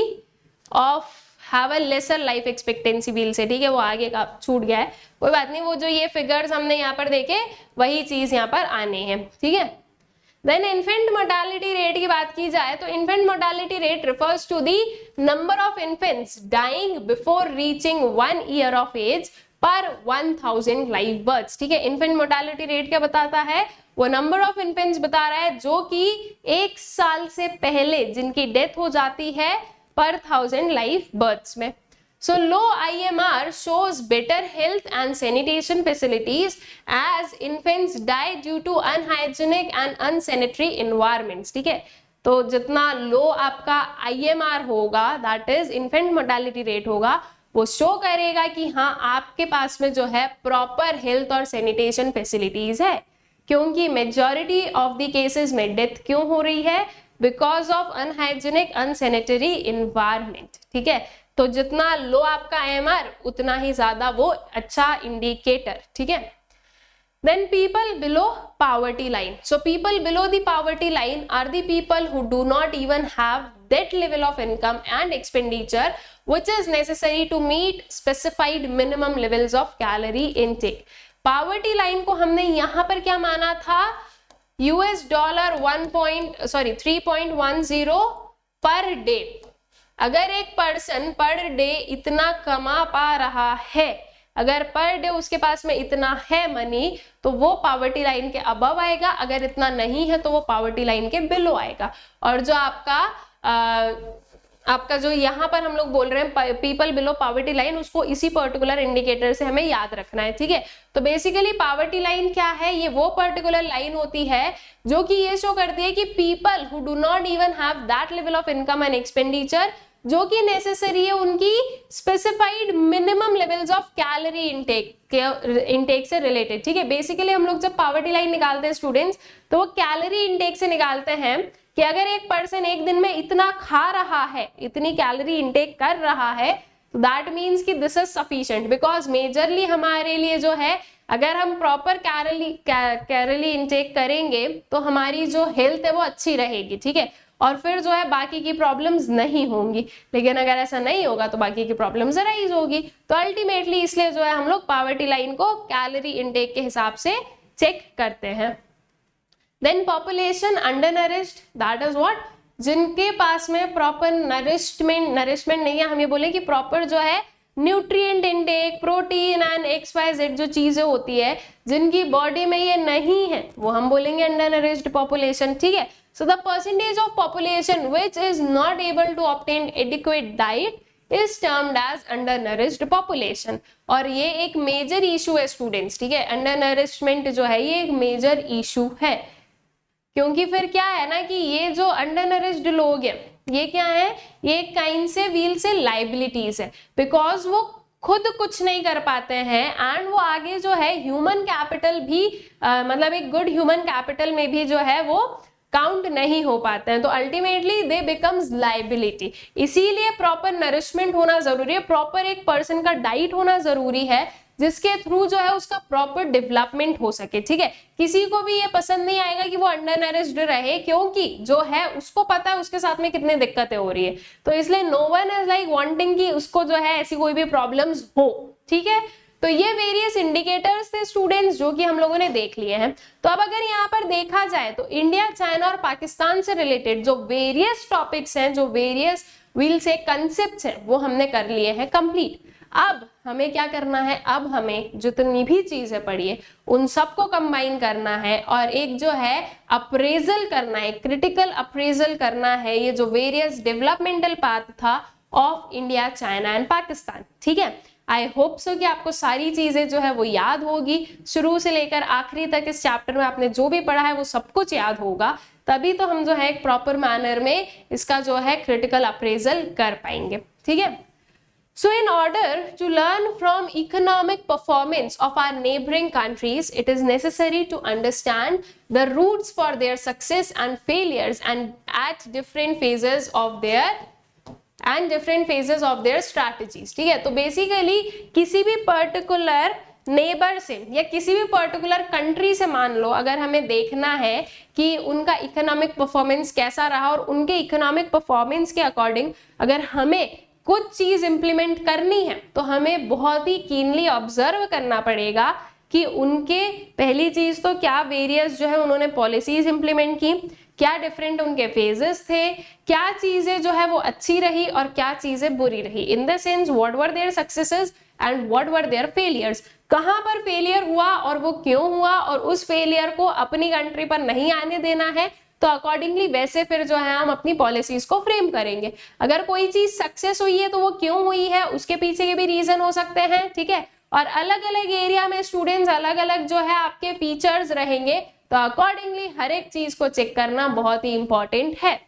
of have a lesser life expectancy will से, ठीक है, वो आगे का छूट गया है, कोई बात नहीं, वो जो ये फिगर्स हमने यहाँ पर देखे वही चीज यहाँ पर आने हैं, ठीक है। देन इन्फेंट मोर्टालिटी रेट की बात की जाए तो infant mortality rate refers to the number of infants dying before reaching 1 year of age पर 1000 लाइव बर्थ्स। ठीक है, इन्फेंट मोर्टालिटी रेट क्या बताता है, वो नंबर ऑफ इन्फेंट्स बता रहा है जो कि 1 साल से पहले जिनकी डेथ हो जाती है पर 1000 लाइव बर्थ्स में। So low IMR shows better health and sanitation facilities as infants die due to unhygienic and unsanitary environments। ठीक है, तो जितना लो आपका IMR होगा, that is infant mortality rate होगा, वो शो करेगा कि हाँ आपके पास में जो है प्रॉपर हेल्थ और सैनिटेशन फैसिलिटीज है। क्योंकि मेजॉरिटी ऑफ द केसेस में डेथ क्यों हो रही है, because of unhygienic unsanitary environment. ठीक है, तो जितना लो आपका IMR उतना ही ज्यादा वो अच्छा इंडिकेटर। ठीक है, then people below poverty line. So people below the poverty line are the people who do not even have that level of income and expenditure which is necessary to meet specified minimum levels of calorie intake. Poverty line को हमने यहां पर क्या माना था, $3.10 पर डे। अगर एक पर्सन पर डे इतना कमा पा रहा है, अगर पर डे उसके पास में इतना है मनी, तो वो पॉवर्टी लाइन के अबव आएगा, अगर इतना नहीं है तो वो पॉवर्टी लाइन के बिलो आएगा। और जो आपका जो यहाँ पर हम लोग बोल रहे हैं पीपल बिलो पॉवर्टी लाइन, उसको इसी पर्टिकुलर इंडिकेटर से हमें याद रखना है। ठीक है, तो बेसिकली पॉवर्टी लाइन क्या है, ये वो पर्टिकुलर लाइन होती है जो कि ये शो करती है कि people who do not even have that level of income and expenditure जो कि नेसेसरी है उनकी specified minimum levels of calorie intake से रिलेटेड। ठीक है, बेसिकली हम लोग जब पॉवर्टी लाइन निकालते हैं स्टूडेंट्स, तो वो कैलोरी इंटेक से निकालते हैं कि अगर एक पर्सन एक दिन में इतना खा रहा है, इतनी कैलोरी इंटेक कर रहा है, तो दैट मीन्स कि this is sufficient. Because majorly हमारे लिए जो है, अगर हम प्रॉपर कैलोरी इंटेक करेंगे तो हमारी जो हेल्थ है वो अच्छी रहेगी। ठीक है, और फिर जो है बाकी की प्रॉब्लम्स नहीं होंगी। लेकिन अगर ऐसा नहीं होगा तो बाकी की प्रॉब्लम्स राइज होगी। तो अल्टीमेटली इसलिए जो है हम लोग पॉवर्टी लाइन को कैलोरी इंटेक के हिसाब से चेक करते हैं। Then population undernourished, that is what, जिनके पास में प्रॉपर नरिशमेंट नहीं है, हम ये बोले कि प्रॉपर जो है nutrient intake, protein and XYZ जो चीजें होती है, जिनकी बॉडी में ये नहीं है, वो हम बोलेंगे अंडर नरिश्ड पॉपुलेशन। ठीक है, so the percentage of population which is not able to obtain adequate diet is termed as undernourished population। और ये एक मेजर इशू है स्टूडेंट्स। ठीक है, अंडरनरिशमेंट जो है ये एक मेजर इशू है, क्योंकि फिर क्या है ना कि ये जो अंडरनरिश्ड लोग हैं, ये क्या है, ये काइंड से व्हील से लाइबिलिटीज है, बिकॉज वो खुद कुछ नहीं कर पाते हैं एंड वो आगे जो है ह्यूमन कैपिटल भी मतलब एक गुड ह्यूमन कैपिटल में भी जो है वो काउंट नहीं हो पाते हैं। तो अल्टीमेटली दे बिकम्स लाइबिलिटी। इसीलिए प्रॉपर नरिशमेंट होना जरूरी है, प्रॉपर एक पर्सन का डाइट होना जरूरी है, जिसके थ्रू जो है उसका प्रॉपर डेवलपमेंट हो सके। ठीक है, किसी को भी ये पसंद नहीं आएगा कि वो अंडर नरिश्ड रहे, क्योंकि जो है उसको पता है उसके साथ में कितनी दिक्कतें हो रही है। तो इसलिए no one is like wanting कि उसको जो है ऐसी कोई भी प्रॉब्लम्स हो। ठीक है, तो ये वेरियस इंडिकेटर्स थे स्टूडेंट्स जो कि हम लोगों ने देख लिए हैं। तो अब अगर यहाँ पर देखा जाए तो इंडिया, चाइना और पाकिस्तान से रिलेटेड जो वेरियस टॉपिक्स हैं, जो वेरियस व्हील से कंसेप्ट्स हैं, वो हमने कर लिए हैं कंप्लीट। अब हमें क्या करना है, अब हमें जितनी भी चीजें पढ़ी है उन सबको कंबाइन करना है और एक जो है अप्रेजल करना है, क्रिटिकल अप्रेजल करना है, ये जो वेरियस डेवलपमेंटल पाथ था of India, China and Pakistan. ठीक है, आई होप सो कि आपको सारी चीजें जो है वो याद होगी, शुरू से लेकर आखिरी तक इस चैप्टर में आपने जो भी पढ़ा है वो सब कुछ याद होगा, तभी तो हम जो है एक प्रॉपर मैनर में इसका जो है क्रिटिकल अप्रेजल कर पाएंगे। ठीक है, so in order to learn from economic performance of our neighboring countries, it is necessary to understand the roots for their success and failures and at different phases of their strategies। ठीक है, तो बेसिकली किसी भी पर्टिकुलर नेबर से या किसी भी पर्टिकुलर कंट्री से मान लो, अगर हमें देखना है कि उनका इकोनॉमिक परफॉर्मेंस कैसा रहा और उनके इकोनॉमिक परफॉर्मेंस के अकॉर्डिंग अगर हमें कुछ चीज इंप्लीमेंट करनी है, तो हमें बहुत ही कीनली ऑब्जर्व करना पड़ेगा कि उनके पहली चीज तो क्या वेरियस जो है उन्होंने पॉलिसीज इंप्लीमेंट की, क्या डिफरेंट उनके फेजेस थे, क्या चीजें जो है वो अच्छी रही और क्या चीजें बुरी रही, in the sense what were their successes and what were their failures, कहां पर फेलियर हुआ और वो क्यों हुआ और उस फेलियर को अपनी कंट्री पर नहीं आने देना है, तो अकॉर्डिंगली वैसे फिर जो है हम अपनी पॉलिसीज को फ्रेम करेंगे। अगर कोई चीज सक्सेस हुई है तो वो क्यों हुई है, उसके पीछे के भी रीजन हो सकते हैं, ठीक है। और अलग अलग एरिया में स्टूडेंट्स अलग अलग जो है आपके फीचर्स रहेंगे, तो अकॉर्डिंगली हर एक चीज को चेक करना बहुत ही इंपॉर्टेंट है।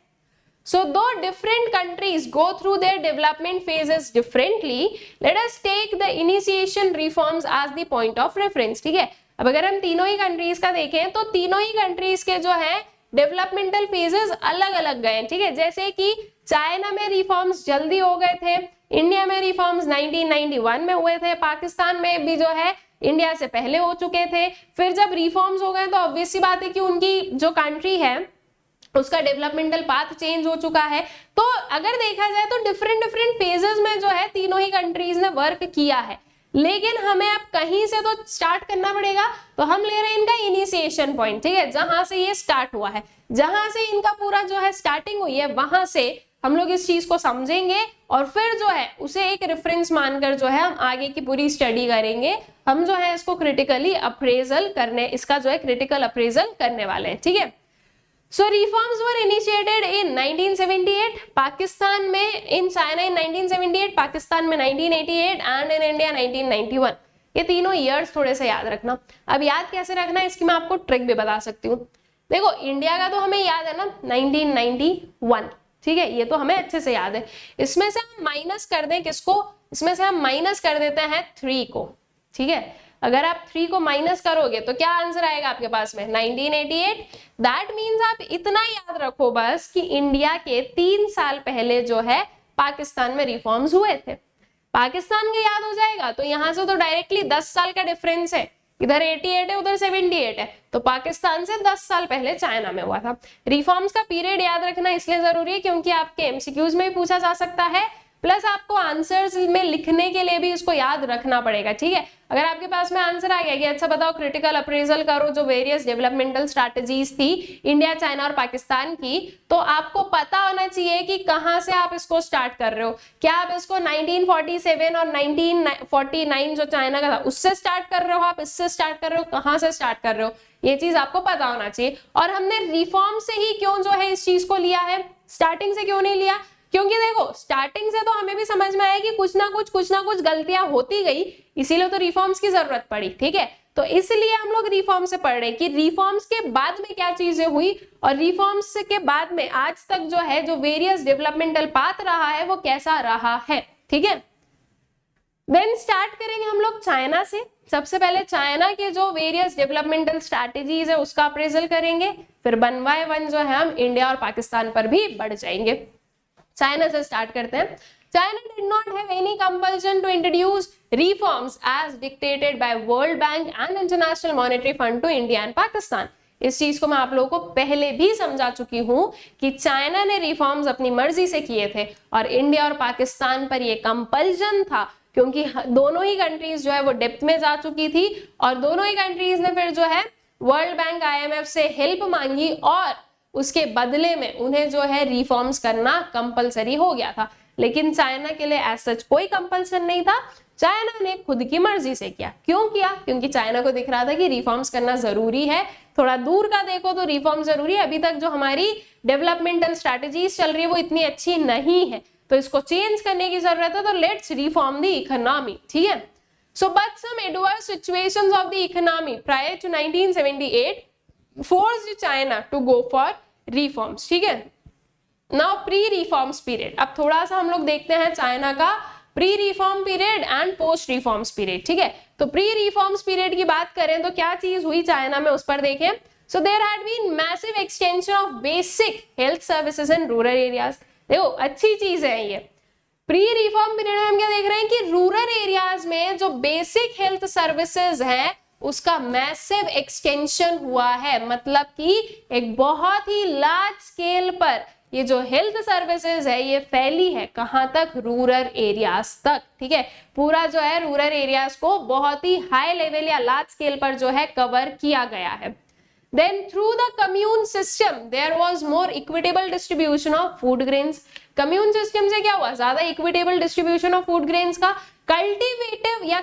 So though different countries go through their development phases differently, let us take the initiation reforms as the point of reference, ठीक है। अब अगर हम तीनों ही कंट्रीज का देखें तो तीनों ही कंट्रीज के जो है डेवलपमेंटल फेजेस अलग अलग गए, ठीक है। जैसे कि चाइना में रिफॉर्म्स जल्दी हो गए थे, इंडिया में रिफॉर्म्स 1991 में हुए थे, पाकिस्तान में भी जो है इंडिया से पहले हो चुके थे। फिर जब रिफॉर्म्स हो गए तो ऑब्वियस सी बात है कि उनकी जो कंट्री है उसका डेवलपमेंटल पाथ चेंज हो चुका है। तो अगर देखा जाए तो डिफरेंट डिफरेंट फेजेस में जो है तीनों ही कंट्रीज ने वर्क किया है, लेकिन हमें अब कहीं से तो स्टार्ट करना पड़ेगा। तो हम ले रहे हैं इनका इनिशिएशन पॉइंट, ठीक है, जहां से ये स्टार्ट हुआ है, जहां से इनका पूरा जो है स्टार्टिंग हुई है, वहां से हम लोग इस चीज को समझेंगे और फिर जो है उसे एक रेफरेंस मानकर जो है हम आगे की पूरी स्टडी करेंगे। हम जो है इसको क्रिटिकली अप्रेजल करने, इसका जो है क्रिटिकल अप्रेजल करने वाले हैं, ठीक है। So reforms were initiated in 1978, Pakistan में, in China in 1978, पाकिस्तान में 1988 and in India 1991। ये तीनों ईयर्स थोड़े से याद रखना। अब याद कैसे रखना है इसकी मैं आपको ट्रिक भी बता सकती हूँ। देखो इंडिया का तो हमें याद है ना 1991, ठीक है, ये तो हमें अच्छे से याद है। इसमें से हम माइनस कर दें किसको, इसमें से हम माइनस कर देते हैं 3 को, ठीक है। अगर आप 3 को माइनस करोगे तो क्या आंसर आएगा आपके पास में 1988। दैट मीन्स आप इतना याद रखो बस कि इंडिया के 3 साल पहले जो है पाकिस्तान में रिफॉर्म्स हुए थे। पाकिस्तान का याद हो जाएगा तो यहां से तो डायरेक्टली 10 साल का डिफरेंस है, इधर 88 है उधर 78 है, तो पाकिस्तान से 10 साल पहले चाइना में हुआ था। रिफॉर्म्स का पीरियड याद रखना इसलिए जरूरी है क्योंकि आपके एमसीक्यूज में भी पूछा जा सकता है, प्लस आपको आंसर्स में लिखने के लिए भी इसको याद रखना पड़ेगा, ठीक है। अगर आपके पास में आंसर आ गया कि अच्छा बताओ क्रिटिकल अप्रेजल करो जो वेरियस डेवलपमेंटल स्ट्रैटेजीज थी इंडिया, चाइना और पाकिस्तान की, तो आपको पता होना चाहिए कि कहां से आप इसको स्टार्ट कर रहे हो। क्या आप इसको 1947 और 1949 जो चाइना का था उससे स्टार्ट कर रहे हो, आप इससे स्टार्ट कर रहे हो, कहां से स्टार्ट कर रहे हो, ये चीज आपको पता होना चाहिए। और हमने रिफॉर्म से ही क्यों जो है इस चीज को लिया है, स्टार्टिंग से क्यों नहीं लिया, क्योंकि देखो स्टार्टिंग से तो हमें भी समझ में आया कि कुछ ना कुछ गलतियां होती गई, इसीलिए तो रिफॉर्म्स की जरूरत पड़ी, ठीक है। तो इसलिए हम लोग रिफॉर्म से पढ़ रहे हैं कि रिफॉर्म्स के बाद में क्या चीजें हुई और रिफॉर्म्स के बाद में आज तक जो है जो वेरियस डेवलपमेंटल पाथ रहा है वो कैसा रहा है, ठीक है। देन स्टार्ट करेंगे हम लोग चाइना से। सबसे पहले चाइना के जो वेरियस डेवलपमेंटल स्ट्रैटेजीज है उसका अप्रेजल करेंगे, फिर 1 by 1 जो है हम इंडिया और पाकिस्तान पर भी बढ़ जाएंगे। चाइना से स्टार्ट करते हैं। China did not have any compulsion to introduce reforms as dictated by World Bank and International Monetary Fund to India and Pakistan। इस चीज को मैं आप लोगों को पहले भी समझा चुकी हूं कि चाइना ने रिफॉर्म्स अपनी मर्जी से किए थे और इंडिया और पाकिस्तान पर यह कंपल्जन था क्योंकि दोनों ही कंट्रीज जो है वो डेप्थ में जा चुकी थी और दोनों ही कंट्रीज ने फिर जो है वर्ल्ड बैंक IMF से हेल्प मांगी और उसके बदले में उन्हें जो है रिफॉर्म्स करना कंपलसरी हो गया था। लेकिन चाइना के लिए एज सच कोई कंपल्सन नहीं था, चाइना ने खुद की मर्जी से किया। क्यों किया, क्योंकि चाइना को दिख रहा था कि रिफॉर्म्स करना जरूरी है। थोड़ा दूर का देखो तो रिफॉर्म जरूरी है, अभी तक जो हमारी डेवलपमेंटल स्ट्रैटेजीज चल रही है वो इतनी अच्छी नहीं है, तो इसको चेंज करने की जरूरत है, तो लेट्स रिफॉर्म द इकोनॉमी, ठीक है। So but some adverse situations of the economy prior to 1978 forced China to go for reforms, ठीक है। नाउ प्री रिफॉर्म्स पीरियड, अब थोड़ा सा हम लोग देखते हैं चाइना का pre reform period and post reforms period, ठीक है। तो प्री रिफॉर्म्स पीरियड की बात करें तो क्या चीज हुई चाइना में उस पर देखें। So there had been massive extension of basic health services in rural areas. देखो अच्छी चीज है ये। प्री रिफॉर्म पीरियड में हम क्या देख रहे हैं कि रूरल एरियाज में जो बेसिक हेल्थ सर्विसेज है उसका मैसिव एक्सटेंशन हुआ है, मतलब कि एक बहुत ही लार्ज स्केल पर ये जो हेल्थ सर्विसेज है ये फैली है कहां तक, रूरल एरियाज तक, ठीक है। पूरा जो है रूरल एरियाज को बहुत ही हाई लेवल या लार्ज स्केल पर जो है कवर किया गया है। Then through the commune system there was more equitable distribution of food grains. Commune system से क्या हुआ, ज्यादा equitable distribution of food grains का। कल्टिवेटिव या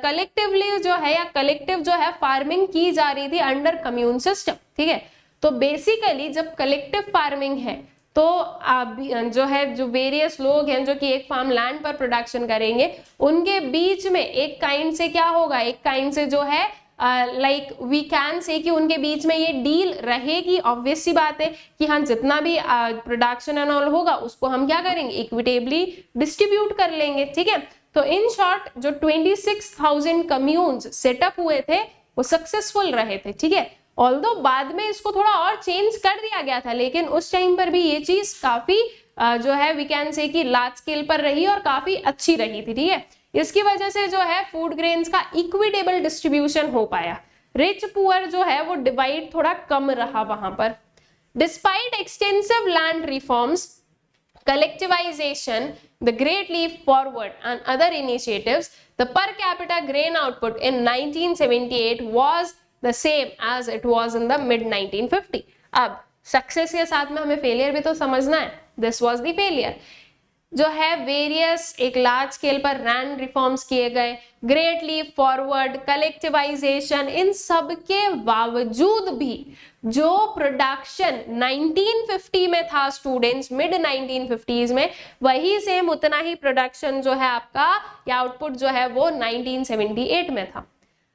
कलेक्टिवली जो है या कलेक्टिव जो है फार्मिंग की जा रही थी अंडर कम्यून सिस्टम, ठीक है। तो बेसिकली जब कलेक्टिव फार्मिंग है तो जो है जो वेरियस लोग हैं जो कि एक फार्म लैंड पर प्रोडक्शन करेंगे, उनके बीच में एक काइंड से क्या होगा, एक काइंड से जो है लाइक वी कैन से कि उनके बीच में ये डील रहेगी। ऑब्वियस सी बात है कि हाँ जितना भी प्रोडक्शन एंड ऑल होगा उसको हम क्या करेंगे, इक्विटेबली डिस्ट्रीब्यूट कर लेंगे, ठीक है। तो इन शॉर्ट जो 26,000 कम्यून्स सेटअप हुए थे वो सक्सेसफुल रहे थे, ठीक है। ऑल्दो बाद में इसको थोड़ा और चेंज कर दिया गया था, लेकिन उस टाइम पर भी ये चीज काफी जो है वी कैन से कि लार्ज स्केल पर रही और काफी अच्छी रही थी, ठीक है। इसकी वजह से जो है फूड ग्रेन्स का इक्विटेबल डिस्ट्रीब्यूशन हो पाया। रिच पुअर जो है वो डिवाइड थोड़ा कम रहा वहां पर। Despite extensive land reforms, collectivization, the Great Leap Forward and other initiatives, the per capita grain output in 1978 was the same as it was in the mid 1950. अब सक्सेस के साथ में हमें फेलियर भी तो समझना है। दिस was the failure जो है वेरियस एक लार्ज स्केल पर लैंड रिफॉर्म्स किए गए, ग्रेट लीप फॉरवर्ड, कलेक्टिवाइजेशन, इन सब के बावजूद भी जो प्रोडक्शन 1950 में था स्टूडेंट्स, मिड 1950s में, वही सेम उतना ही प्रोडक्शन जो है आपका या आउटपुट जो है वो 1978 में था।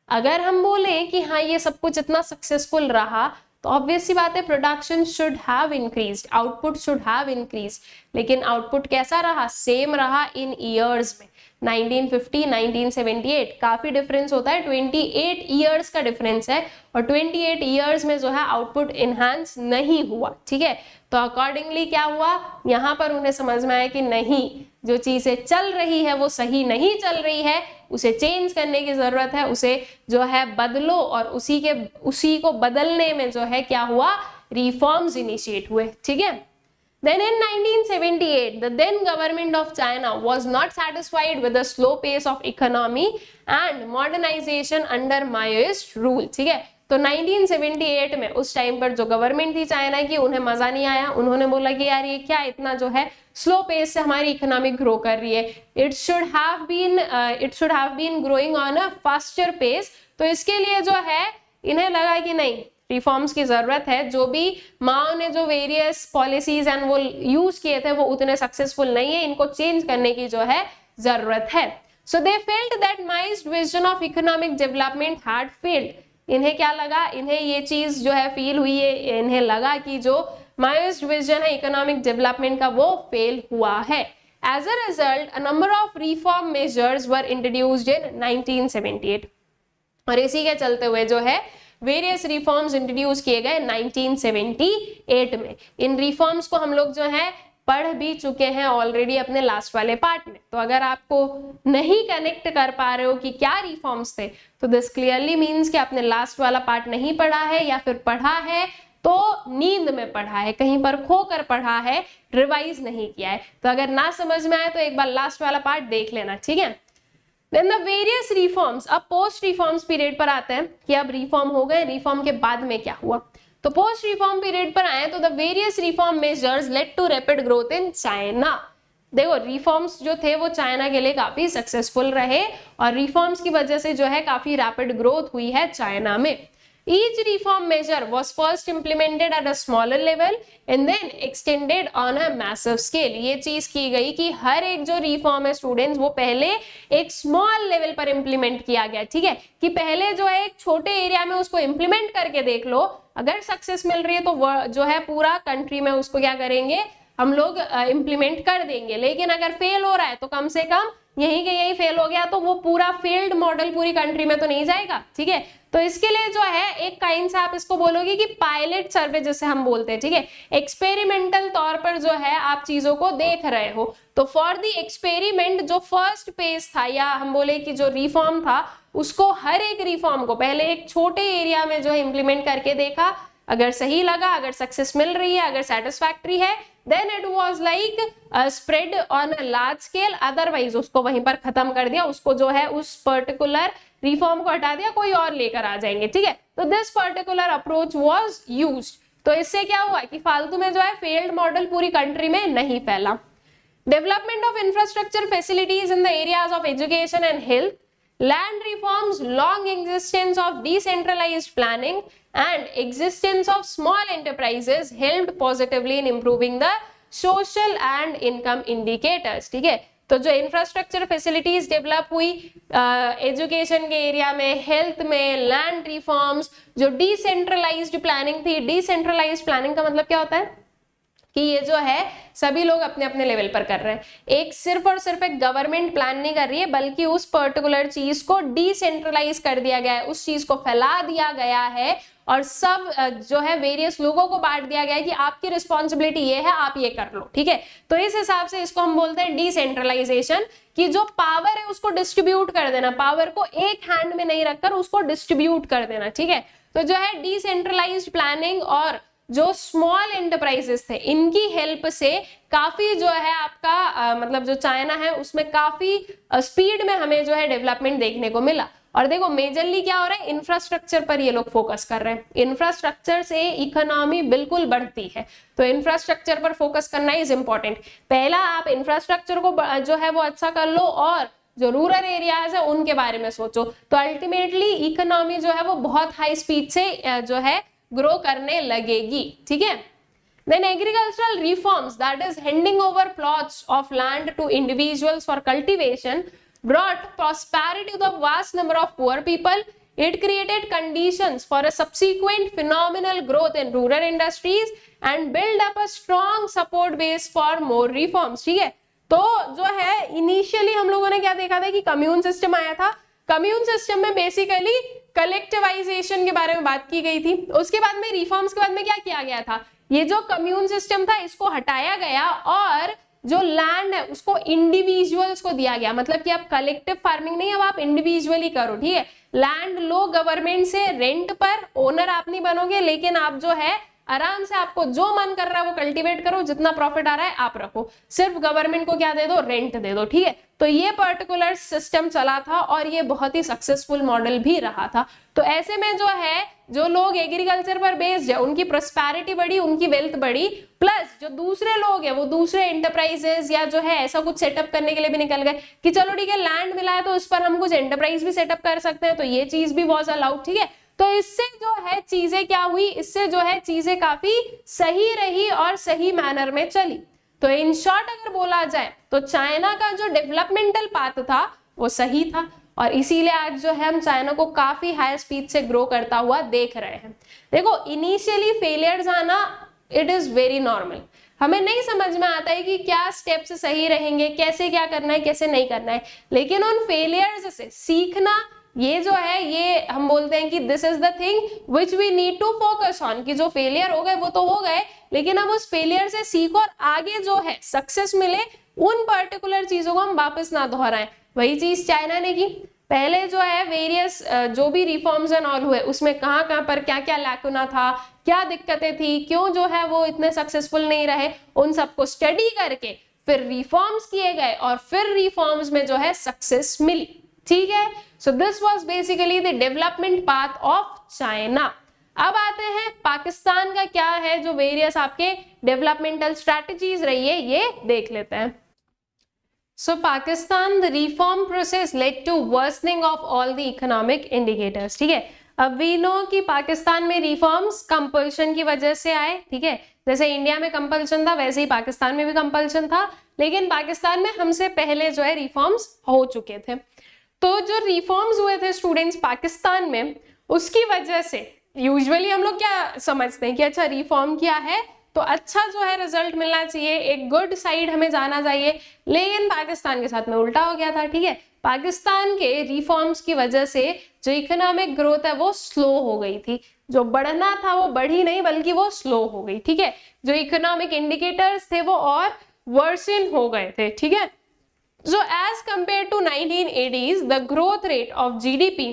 अगर हम बोले कि हाँ ये सब कुछ इतना सक्सेसफुल रहा तो ऑब्वियस सी बात है production should have increased, output should have increased, लेकिन आउटपुट कैसा रहा, सेम रहा इन ईयर्स में। 1950 1978 काफी डिफरेंस होता है, 28 ईयर्स का डिफरेंस है और 28 ईयर्स में जो है आउटपुट इनहांस नहीं हुआ, ठीक है। तो अकॉर्डिंगली क्या हुआ, यहाँ पर उन्हें समझ में आया कि नहीं, जो चीजें चल रही है वो सही नहीं चल रही है, उसे चेंज करने की जरूरत है, उसे जो है बदलो, और उसी को बदलने में जो है क्या हुआ, रिफॉर्म्स इनिशिएट हुए, ठीक है। Then in 1978, the then government of China was not satisfied with the slow pace of economy and modernization under Maoist rule, ठीक है। तो 1978 में उस टाइम पर जो गवर्नमेंट थी चाइना की, उन्हें मजा नहीं आया, उन्होंने बोला कि यार ये क्या इतना जो है स्लो पेस से हमारी इकोनॉमी ग्रो कर रही है, it should have been growing on a faster pace. तो इसके लिए जो है इन्हें लगा कि नहीं, रिफॉर्म्स की जरूरत है, जो भी माओ ने जो वेरियस पॉलिसीज एंड वो यूज किए थे वो उतने सक्सेसफुल नहीं है, इनको चेंज करने की जो है जरूरत है। So they felt that mixed vision of economic development had failed. इन्हें क्या लगा, इन्हें ये चीज जो है फील हुई है, इन्हें लगा कि जो माइज्ड विजन है इकोनॉमिक डेवलपमेंट का वो फेल हुआ है। As a result a number of reform measures were introduced in 1978 और इसी के चलते हुए जो है वेरियस रिफॉर्म्स इंट्रोड्यूस किए गए 1978 में। इन रिफॉर्म्स को हम लोग जो है पढ़ भी चुके हैं ऑलरेडी अपने लास्ट वाले पार्ट में, तो अगर आपको नहीं कनेक्ट कर पा रहे हो कि क्या रिफॉर्म्स थे तो दिस क्लियरली मीन्स कि आपने लास्ट वाला पार्ट नहीं पढ़ा है, या फिर पढ़ा है तो नींद में पढ़ा है, कहीं पर खो कर पढ़ा है, रिवाइज नहीं किया है। तो अगर ना समझ में आए तो एक बार लास्ट वाला पार्ट देख लेना, ठीक है। Then the various reforms, अब पोस्ट रिफॉर्म्स पीरियड पर आते हैं कि अब रिफॉर्म हो गए, रिफॉर्म के बाद में क्या हुआ। तो पोस्ट रिफॉर्म पीरियड पर आए तो the various reform measures led to rapid growth in China. देखो रिफॉर्म्स जो थे वो चाइना के लिए काफी सक्सेसफुल रहे और रिफॉर्म्स की वजह से जो है काफी रैपिड ग्रोथ हुई है चाइना में। Each reform measure was first implemented at a smaller level and then extended on a massive scale. ये चीज की गई कि हर एक जो रिफॉर्म है स्टूडेंट्स वो पहले एक स्मॉल लेवल पर इंप्लीमेंट किया गया, ठीक है, कि पहले जो है एक छोटे एरिया में उसको इंप्लीमेंट करके देख लो, अगर सक्सेस मिल रही है तो जो है पूरा कंट्री में उसको क्या करेंगे हम लोग इंप्लीमेंट कर देंगे, लेकिन अगर फेल हो रहा है तो कम से कम यही के यही फेल हो गया तो वो पूरा फेल्ड मॉडल पूरी कंट्री में तो नहीं जाएगा, ठीक है। तो इसके लिए जो है एक काइंड से आप इसको बोलोगे कि पायलट सर्वे जैसे हम बोलते हैं, ठीक है, एक्सपेरिमेंटल तौर पर जो है आप चीजों को देख रहे हो। तो फॉर द एक्सपेरिमेंट जो फर्स्ट पेज था या हम बोले कि जो रिफॉर्म था उसको हर एक रिफॉर्म को पहले एक छोटे एरिया में जो है इंप्लीमेंट करके देखा, अगर सही लगा, अगर सक्सेस मिल रही है, अगर सेटिस्फैक्ट्री है, then it was like spread on a large scale, otherwise उसको वहीं पर खत्म कर दिया, उसको जो है उस पर्टिकुलर रिफॉर्म को हटा दिया, कोई और लेकर आ जाएंगे, ठीक है। तो this particular approach was used. तो इससे क्या हुआ कि फालतू में जो है फेल्ड मॉडल पूरी कंट्री में नहीं फैला। Development of infrastructure facilities in the areas of education and health, land reforms, long existence of decentralized planning and existence of small enterprises helped positively in improving the social and income indicators, ठीक है। तो जो इंफ्रास्ट्रक्चर फैसिलिटीज डेवलप हुई एजुकेशन के एरिया में, हेल्थ में, लैंड रिफॉर्म्स, जो डिसेंट्रलाइज्ड प्लानिंग थी, डिसेंट्रलाइज्ड प्लानिंग का मतलब क्या होता है कि ये जो है सभी लोग अपने अपने लेवल पर कर रहे हैं, एक सिर्फ और सिर्फ एक गवर्नमेंट प्लान नहीं कर रही है, बल्कि उस पर्टिकुलर चीज को डिसेंट्रलाइज कर दिया गया है, उस चीज को फैला दिया गया है और सब जो है वेरियस लोगों को बांट दिया गया है कि आपकी रिस्पॉन्सिबिलिटी ये है, आप ये कर लो, ठीक है। तो इस हिसाब से इसको हम बोलते हैं डिसेंट्रलाइजेशन, कि जो पावर है उसको डिस्ट्रीब्यूट कर देना, पावर को एक हैंड में नहीं रखकर उसको डिस्ट्रीब्यूट कर देना, ठीक है। तो जो है डिसेंट्रलाइज्ड प्लानिंग और जो स्मॉल एंटरप्राइजेस थे, इनकी हेल्प से काफी जो है आपका मतलब जो चाइना है उसमें काफी स्पीड में हमें जो है डेवलपमेंट देखने को मिला। और देखो मेजरली क्या हो रहा है, इंफ्रास्ट्रक्चर पर ये लोग फोकस कर रहे हैं, इंफ्रास्ट्रक्चर से इकोनॉमी बिल्कुल बढ़ती है, तो इंफ्रास्ट्रक्चर पर फोकस करना इज इंपॉर्टेंट। पहला आप इंफ्रास्ट्रक्चर को जो है वो अच्छा कर लो और जो रूरल एरियाज है उनके बारे में सोचो, तो अल्टीमेटली इकोनॉमी जो है वो बहुत हाई स्पीड से जो है ग्रो करने लगेगी, ठीक है। Then agricultural reforms, that is handing over plots of land to individuals for cultivation, brought prosperity to the vast number of poor people. It created conditions for a subsequent phenomenal growth in rural industries and build up a strong support base for more reforms, ठीक है। तो जो है इनिशियली हम लोगों ने क्या देखा था कि कम्यून सिस्टम आया था, कम्यून सिस्टम में बेसिकली कलेक्टिवाइजेशन के बारे में बात की गई थी, उसके बाद में रिफॉर्म्स के बाद में क्या किया गया था, ये जो कम्यून सिस्टम था इसको हटाया गया और जो लैंड है उसको इंडिविजुअल्स को दिया गया, मतलब कि आप कलेक्टिव फार्मिंग नहीं, अब आप इंडिविजुअली करो, ठीक है। लैंड लो गवर्नमेंट से रेंट पर, ओनर आप नहीं बनोगे, लेकिन आप जो है आराम से आपको जो मन कर रहा है वो कल्टीवेट करो, जितना प्रॉफिट आ रहा है आप रखो, सिर्फ गवर्नमेंट को क्या दे दो, रेंट दे दो, ठीक है। तो ये पर्टिकुलर सिस्टम चला था और ये बहुत ही सक्सेसफुल मॉडल भी रहा था। तो ऐसे में जो है जो लोग एग्रीकल्चर पर बेस्ड है उनकी प्रोस्पेरिटी बढ़ी, उनकी वेल्थ बढ़ी, प्लस जो दूसरे लोग हैं वो दूसरे एंटरप्राइजेस या जो है ऐसा कुछ सेटअप करने के लिए भी निकल गए कि चलो ठीक है लैंड मिला है तो उस पर हम कुछ एंटरप्राइज भी सेटअप कर सकते हैं, तो ये चीज भी वाज अलाउड, ठीक है। तो इससे जो है चीजें क्या हुई, इससे जो है चीजें काफी सही रही और सही मैनर में चली। तो इन शॉर्ट अगर बोला जाए तो चाइना का जो डेवलपमेंटल पाथ था वो सही था और इसीलिए आज जो है हम चाइना को काफी हाई स्पीड से ग्रो करता हुआ देख रहे हैं। देखो इनिशियली फेलियर्स आना इट इज वेरी नॉर्मल, हमें नहीं समझ में आता है कि क्या स्टेप्स सही रहेंगे, कैसे क्या करना है, कैसे नहीं करना है, लेकिन उन फेलियर्स से सीखना ये जो है ये हम बोलते हैं कि this is the thing which we need to focus on, कि जो फेलियर हो गए वो तो हो गए, लेकिन अब उस फेलियर से सीखो और आगे जो है सक्सेस मिले, उन पर्टिकुलर चीजों को हम वापस ना दोहराएं। वही चीज चाइना ने की, पहले जो है वेरियस जो भी रिफॉर्म्स एंड ऑल हुए उसमें कहाँ पर क्या क्या लैकुना था, क्या दिक्कतें थी, क्यों जो है वो इतने सक्सेसफुल नहीं रहे, उन सबको स्टडी करके फिर रिफॉर्म्स किए गए और फिर रिफॉर्म्स में जो है सक्सेस मिली, ठीक है। So this was basically the development path of China. अब आते हैं पाकिस्तान का क्या है, जो वेरियस आपके डेवलपमेंटल स्ट्रेटजीज रही है ये देख लेते हैं। So Pakistan the reform process led to worsening of all the economic indicators, ठीक है। अब वी नो कि पाकिस्तान में रिफॉर्म्स कंपल्शन की वजह से आए, ठीक है, जैसे इंडिया में कंपल्शन था वैसे ही पाकिस्तान में भी कंपल्शन था, लेकिन पाकिस्तान में हमसे पहले जो है रिफॉर्म्स हो चुके थे। तो जो रिफॉर्म्स हुए थे स्टूडेंट्स पाकिस्तान में, उसकी वजह से यूजुअली हम लोग क्या समझते हैं कि अच्छा रिफॉर्म किया है तो अच्छा जो है रिजल्ट मिलना चाहिए, एक गुड साइड हमें जाना चाहिए, लेकिन पाकिस्तान के साथ में उल्टा हो गया था, ठीक है। पाकिस्तान के रिफॉर्म्स की वजह से जो इकोनॉमिक ग्रोथ है वो स्लो हो गई थी, जो बढ़ना था वो बढ़ी नहीं बल्कि वो स्लो हो गई, ठीक है। जो इकोनॉमिक इंडिकेटर्स थे वो और वर्सन हो गए थे, ठीक है। So as compared to 1980s, the growth rate of GDP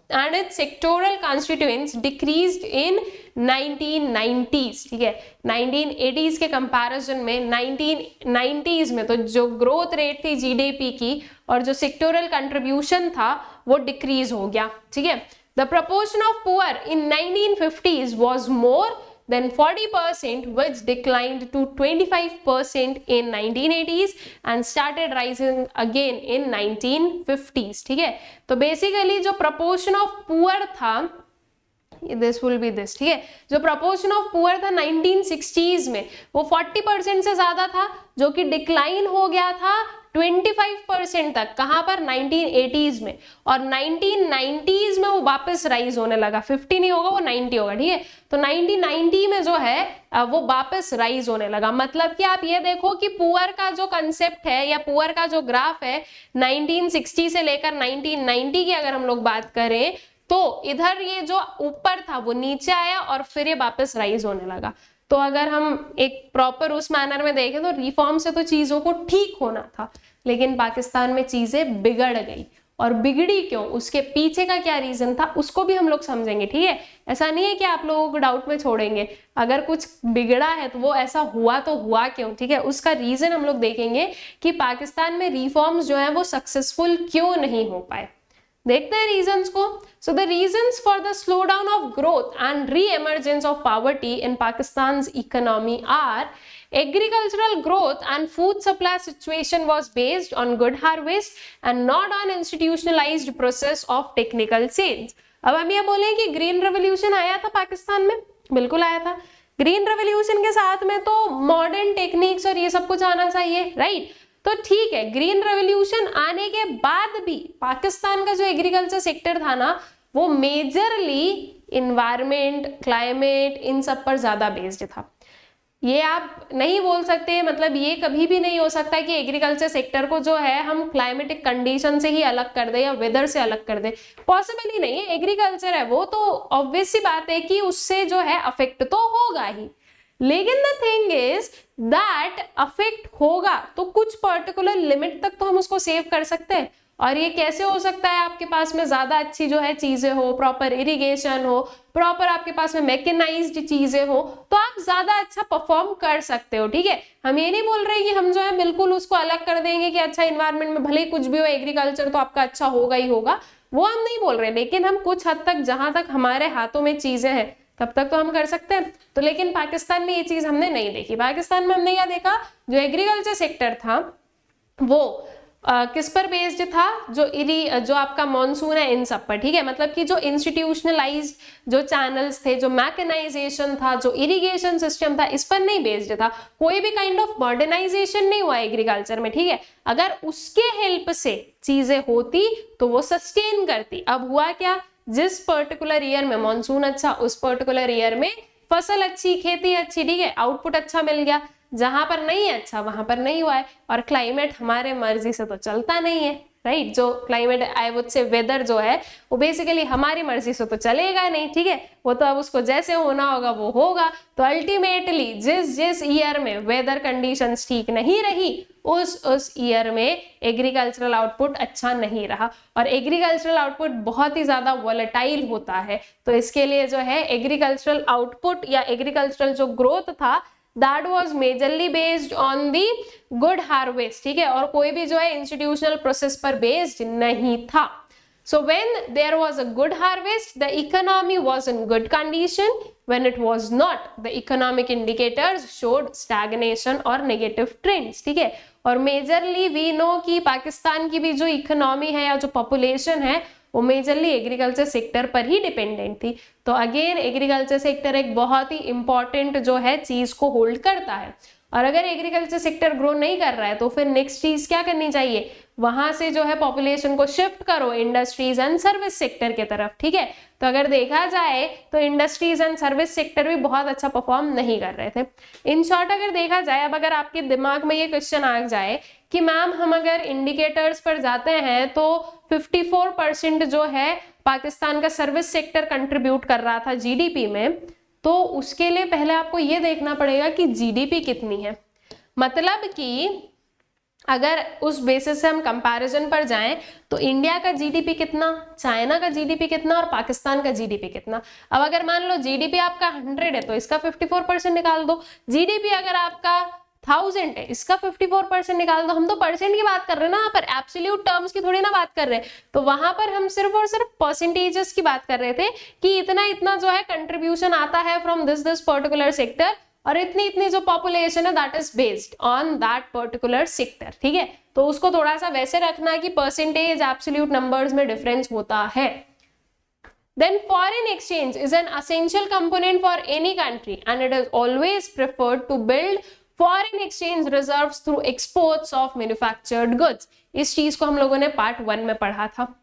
and its sectoral constituents decreased in 1990s, ठीक है। 1980s के कंपैरिजन में 1990s में तो जो ग्रोथ रेट थी जीडीपी की और जो सेक्टोरल कंट्रीब्यूशन था वो डिक्रीज हो गया, ठीक है। The proportion of poor in 1950s was more than 40%, which declined to 25% in 1980s and started rising again in 1950s, ठीक है। तो बेसिकली जो proportion of poor था, this will be this, ठीक है। जो proportion of poor था 1960s में वो 40% से ज्यादा था, जो कि डिक्लाइन हो गया था 25% तक, कहां पर 1980s में, और 1990s में वो वापस राइज होने लगा, 50 नहीं होगा वो 90 होगा, ठीक है। तो 1990 में जो है वो वापस राइज होने लगा। मतलब कि आप ये देखो कि पुअर का जो कंसेप्ट है या पुअर का जो ग्राफ है 1960 से लेकर 1990 की अगर हम लोग बात करें तो इधर ये जो ऊपर था वो नीचे आया और फिर ये वापस राइज होने लगा। तो अगर हम एक प्रॉपर उस मैनर में देखें तो रिफॉर्म से तो चीजों को ठीक होना था, लेकिन पाकिस्तान में चीजें बिगड़ गई। और बिगड़ी क्यों, उसके पीछे का क्या रीजन था, उसको भी हम लोग समझेंगे, ठीक है। ऐसा नहीं है कि आप लोगों को डाउट में छोड़ेंगे, अगर कुछ बिगड़ा है तो वो ऐसा हुआ तो हुआ क्यों, ठीक है। उसका रीजन हम लोग देखेंगे कि पाकिस्तान में रिफॉर्म्स जो है वो सक्सेसफुल क्यों नहीं हो पाए। देखते हैं रीजंस को। So the reasons for the slowdown of growth and reemergence of poverty in Pakistan's economy are agricultural growth and food supply situation was based on good harvest and not on institutionalized process of technical change। अब हम ये बोले कि ग्रीन रेवोल्यूशन आया था पाकिस्तान में, बिल्कुल आया था। ग्रीन रेवोल्यूशन के साथ में तो मॉडर्न टेक्निक्स और ये सब कुछ आना चाहिए, राइट। तो ठीक है, ग्रीन रेवोल्यूशन आने के बाद भी पाकिस्तान का जो एग्रीकल्चर सेक्टर था ना वो मेजरली इन्वायरमेंट, क्लाइमेट, इन सब पर ज्यादा बेस्ड था। ये आप नहीं बोल सकते, मतलब ये कभी भी नहीं हो सकता कि एग्रीकल्चर सेक्टर को जो है हम क्लाइमेटिक कंडीशन से ही अलग कर दे या वेदर से अलग कर दे, पॉसिबल ही नहीं है। एग्रीकल्चर है वो तो ऑब्वियस सी बात है कि उससे जो है अफेक्ट तो होगा ही, लेकिन the thing is that affect होगा तो कुछ पर्टिकुलर लिमिट तक तो हम उसको सेव कर सकते हैं। और ये कैसे हो सकता है, आपके पास में ज्यादा अच्छी जो है चीजें हो, प्रॉपर इरिगेशन हो, प्रॉपर आपके पास में मैकेनाइज्ड चीजें हो, तो आप ज्यादा अच्छा परफॉर्म कर सकते हो, ठीक है। हम ये नहीं बोल रहे कि हम जो है बिल्कुल उसको अलग कर देंगे कि अच्छा इन्वायरमेंट में भले कुछ भी हो एग्रीकल्चर तो आपका अच्छा होगा ही होगा, वो हम नहीं बोल रहे, लेकिन हम कुछ हद तक जहां तक हमारे हाथों में चीजें हैं तब तक तो हम कर सकते हैं। तो लेकिन पाकिस्तान में ये चीज हमने नहीं देखी। पाकिस्तान में हमने क्या देखा, जो एग्रीकल्चर सेक्टर था वो किस पर बेस्ड था, जो आपका मॉनसून है इन सब पर, ठीक है। मतलब कि जो इंस्टीट्यूशनलाइज्ड जो चैनल्स थे, जो मैकेनाइजेशन था, जो इरिगेशन सिस्टम था, इस पर नहीं बेस्ड था। कोई भी काइंड ऑफ मॉडर्नाइजेशन नहीं हुआ एग्रीकल्चर में, ठीक है। अगर उसके हेल्प से चीजें होती तो वो सस्टेन करती। अब हुआ क्या, जिस पर्टिकुलर ईयर में मॉनसून अच्छा, उस पर्टिकुलर ईयर में फसल अच्छी, खेती अच्छी, ठीक है, आउटपुट अच्छा मिल गया। जहां पर नहीं है अच्छा वहां पर नहीं हुआ है। और क्लाइमेट हमारे मर्जी से तो चलता नहीं है, राइट। जो climate I would say weather जो है वो बेसिकली हमारी मर्जी से तो चलेगा नहीं, ठीक है। वो तो अब उसको जैसे होना होगा वो होगा। तो अल्टीमेटली जिस ईयर में वेदर कंडीशंस ठीक नहीं रही उस ईयर में एग्रीकल्चरल आउटपुट अच्छा नहीं रहा। और एग्रीकल्चरल आउटपुट बहुत ही ज्यादा वॉलेटाइल होता है, तो इसके लिए जो है एग्रीकल्चरल आउटपुट या एग्रीकल्चरल जो ग्रोथ था that was majorly based on the good harvest, ठीक है। और कोई भी जो है इंस्टीट्यूशनल प्रोसेस पर बेस्ड नहीं था। So when there was a good harvest, the economy was in good condition. When it was not, the economic indicators showed stagnation or negative trends, ठीक है। और मेजरली वी नो कि पाकिस्तान की भी जो इकोनॉमी है या जो पॉपुलेशन है वो मेजरली एग्रीकल्चर सेक्टर पर ही डिपेंडेंट थी। तो अगेन एग्रीकल्चर सेक्टर एक बहुत ही इंपॉर्टेंट जो है चीज को होल्ड करता है। और अगर एग्रीकल्चर सेक्टर ग्रो नहीं कर रहा है तो फिर नेक्स्ट चीज क्या करनी चाहिए, वहां से जो है पॉपुलेशन को शिफ्ट करो इंडस्ट्रीज एंड सर्विस सेक्टर के तरफ, ठीक है। तो अगर देखा जाए तो इंडस्ट्रीज एंड सर्विस सेक्टर भी बहुत अच्छा परफॉर्म नहीं कर रहे थे। इन शॉर्ट अगर देखा जाए, अब अगर आपके दिमाग में ये क्वेश्चन आ जाए कि मैम हम अगर इंडिकेटर्स पर जाते हैं तो 54% जो है पाकिस्तान का सर्विस सेक्टर कंट्रीब्यूट कर रहा था जीडीपी में, तो उसके लिए पहले आपको ये देखना पड़ेगा कि जीडीपी कितनी है। मतलब कि अगर उस बेसिस से हम कंपैरिजन पर जाएं तो इंडिया का जीडीपी कितना, चाइना का जीडीपी कितना और पाकिस्तान का जीडीपी कितना। अब अगर मान लो जीडीपी आपका 100 है तो इसका 54% निकाल दो, जीडीपी अगर आपका 1000 है इसका 54% निकाल दो। हम तो परसेंट की बात कर रहे हैं ना, यहाँ पर एब्सोल्यूट टर्म्स की थोड़ी ना बात कर रहे हैं। तो वहां पर हम सिर्फ और सिर्फ परसेंटेजेस की बात कर रहे थे कि इतना इतना जो है कंट्रीब्यूशन आता है फ्रॉम दिस पर्टिकुलर सेक्टर, और इतनी इतनी जो पॉपुलेशन है that is based on that particular sector. ठीक है, तो उसको थोड़ा सा वैसे रखना कि परसेंटेज एब्सोल्यूट नंबर्स में डिफरेंस होता है। Then foreign exchange is an essential component for any country and it is always preferred to build foreign exchange reserves through exports of manufactured goods। इस चीज को हम लोगों ने पार्ट 1 में पढ़ा था।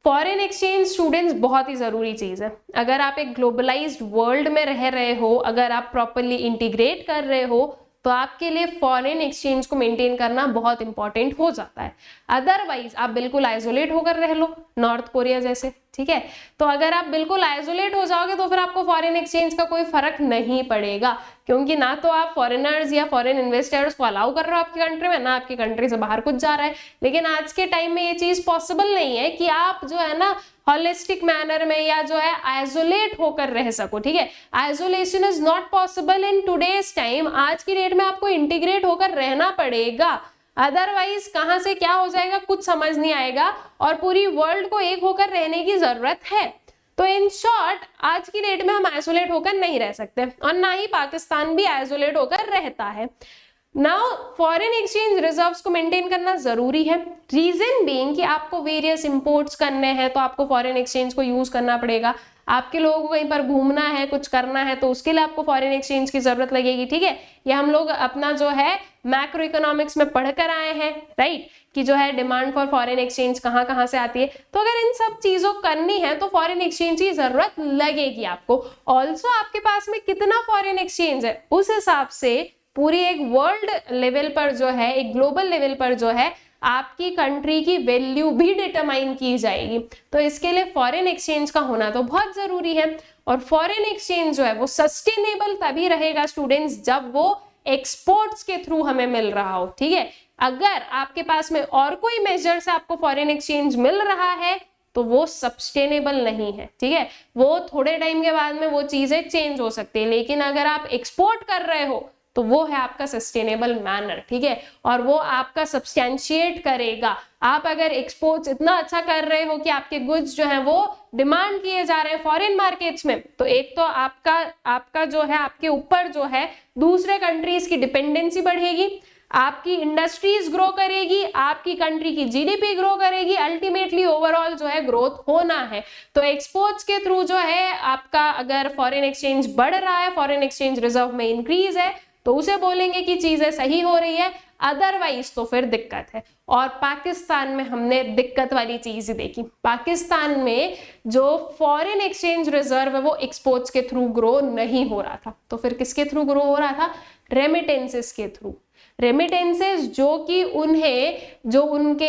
फॉरेन एक्सचेंज स्टूडेंट्स बहुत ही जरूरी चीज है। अगर आप एक ग्लोबलाइज्ड वर्ल्ड में रह रहे हो, अगर आप प्रॉपरली इंटीग्रेट कर रहे हो, तो आपके लिए फॉरेन एक्सचेंज को मेंटेन करना बहुत इंपॉर्टेंट हो जाता है। अदरवाइज आप बिल्कुल आइसोलेट होकर रह लो, नॉर्थ कोरिया जैसे। ठीक है, तो अगर आप बिल्कुल आइसोलेट हो जाओगे तो फिर आपको फॉरेन एक्सचेंज का कोई फर्क नहीं पड़ेगा, क्योंकि ना तो आप फॉरेनर्स या फॉरेन इन्वेस्टर्स को अलाउ कर रहे हो आपकी कंट्री में, ना आपकी कंट्री से बाहर कुछ जा रहा है। लेकिन आज के टाइम में ये चीज पॉसिबल नहीं है कि आप जो है ना होलिस्टिक मैनर में या जो है आइसोलेट होकर रह सको। ठीक है, isolation is not possible in today's time. आज की डेट में आपको इंटीग्रेट होकर रहना पड़ेगा, अदरवाइज कहां से क्या हो जाएगा कुछ समझ नहीं आएगा, और पूरी वर्ल्ड को एक होकर रहने की जरूरत है। तो इन शॉर्ट आज की डेट में हम आइसोलेट होकर नहीं रह सकते, और ना ही पाकिस्तान भी आइसोलेट होकर रहता है। नाउ फॉरेन एक्सचेंज रिजर्व्स को मेंटेन करना जरूरी है, रीजन बीइंग कि आपको वेरियस इंपोर्ट्स करने हैं तो आपको फॉरेन एक्सचेंज को यूज करना पड़ेगा। आपके लोगों को कहीं पर घूमना है, कुछ करना है, तो उसके लिए आपको फॉरेन एक्सचेंज की जरूरत लगेगी। ठीक है, ये हम लोग अपना जो है मैक्रो इकोनॉमिक्स में पढ़ कर आए हैं, राइट, कि जो है डिमांड फॉर फॉरेन एक्सचेंज कहाँ कहाँ से आती है। तो अगर इन सब चीजों करनी है तो फॉरेन एक्सचेंज की जरूरत लगेगी आपको। ऑल्सो आपके पास में कितना फॉरेन एक्सचेंज है उस हिसाब से पूरी एक वर्ल्ड लेवल पर जो है, एक ग्लोबल लेवल पर जो है आपकी कंट्री की वैल्यू भी डिटरमाइन की जाएगी। तो इसके लिए फॉरेन एक्सचेंज का होना तो बहुत जरूरी है। और फॉरेन एक्सचेंज जो है वो सस्टेनेबल तभी रहेगा स्टूडेंट्स जब वो एक्सपोर्ट्स के थ्रू हमें मिल रहा हो। ठीक है, अगर आपके पास में और कोई मेजर से आपको फॉरेन एक्सचेंज मिल रहा है तो वो सस्टेनेबल नहीं है। ठीक है, वो थोड़े टाइम के बाद में वो चीजें चेंज हो सकती है, लेकिन अगर आप एक्सपोर्ट कर रहे हो तो वो है आपका सस्टेनेबल मैनर। ठीक है, और वो आपका सब्सटैंशिएट करेगा। आप अगर एक्सपोर्ट्स इतना अच्छा कर रहे हो कि आपके गुड्स जो है वो डिमांड किए जा रहे हैं फॉरेन मार्केट्स में, तो एक तो आपका जो है आपके ऊपर जो है दूसरे कंट्रीज की डिपेंडेंसी बढ़ेगी, आपकी इंडस्ट्रीज ग्रो करेगी, आपकी कंट्री की जीडीपी ग्रो करेगी, अल्टीमेटली ओवरऑल जो है ग्रोथ होना है। तो एक्सपोर्ट्स के थ्रू जो है आपका अगर फॉरेन एक्सचेंज बढ़ रहा है, फॉरेन एक्सचेंज रिजर्व में इंक्रीज है, तो उसे बोलेंगे कि चीजें सही हो रही है, अदरवाइज तो फिर दिक्कत है। और पाकिस्तान में हमने दिक्कत वाली चीज देखी। पाकिस्तान में जो फॉरेन एक्सचेंज रिजर्व है वो एक्सपोर्ट्स के थ्रू ग्रो नहीं हो रहा था, तो फिर किसके थ्रू ग्रो हो रहा था? रेमिटेंसेस के थ्रू। रेमिटेंसेस जो कि जो उनके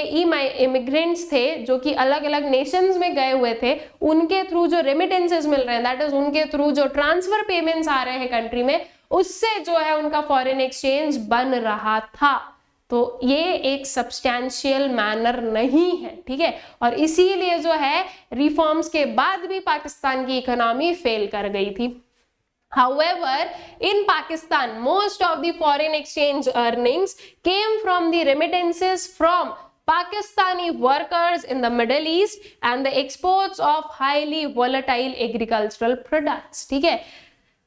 इमिग्रेंट्स थे जो कि अलग अलग नेशंस में गए हुए थे, उनके थ्रू जो रेमिटेंसेस मिल रहे हैं, दैट इज उनके थ्रू जो ट्रांसफर पेमेंट्स आ रहे हैं कंट्री में, उससे जो है उनका फॉरेन एक्सचेंज बन रहा था। तो ये एक सब्सटैंशियल मैनर नहीं है। ठीक है, और इसीलिए जो है रिफॉर्म्स के बाद भी पाकिस्तान की इकोनॉमी फेल कर गई थी। However, in Pakistan, most of the foreign exchange earnings came from the remittances from Pakistani workers in the Middle East and the exports of highly volatile agricultural products. ठीक है,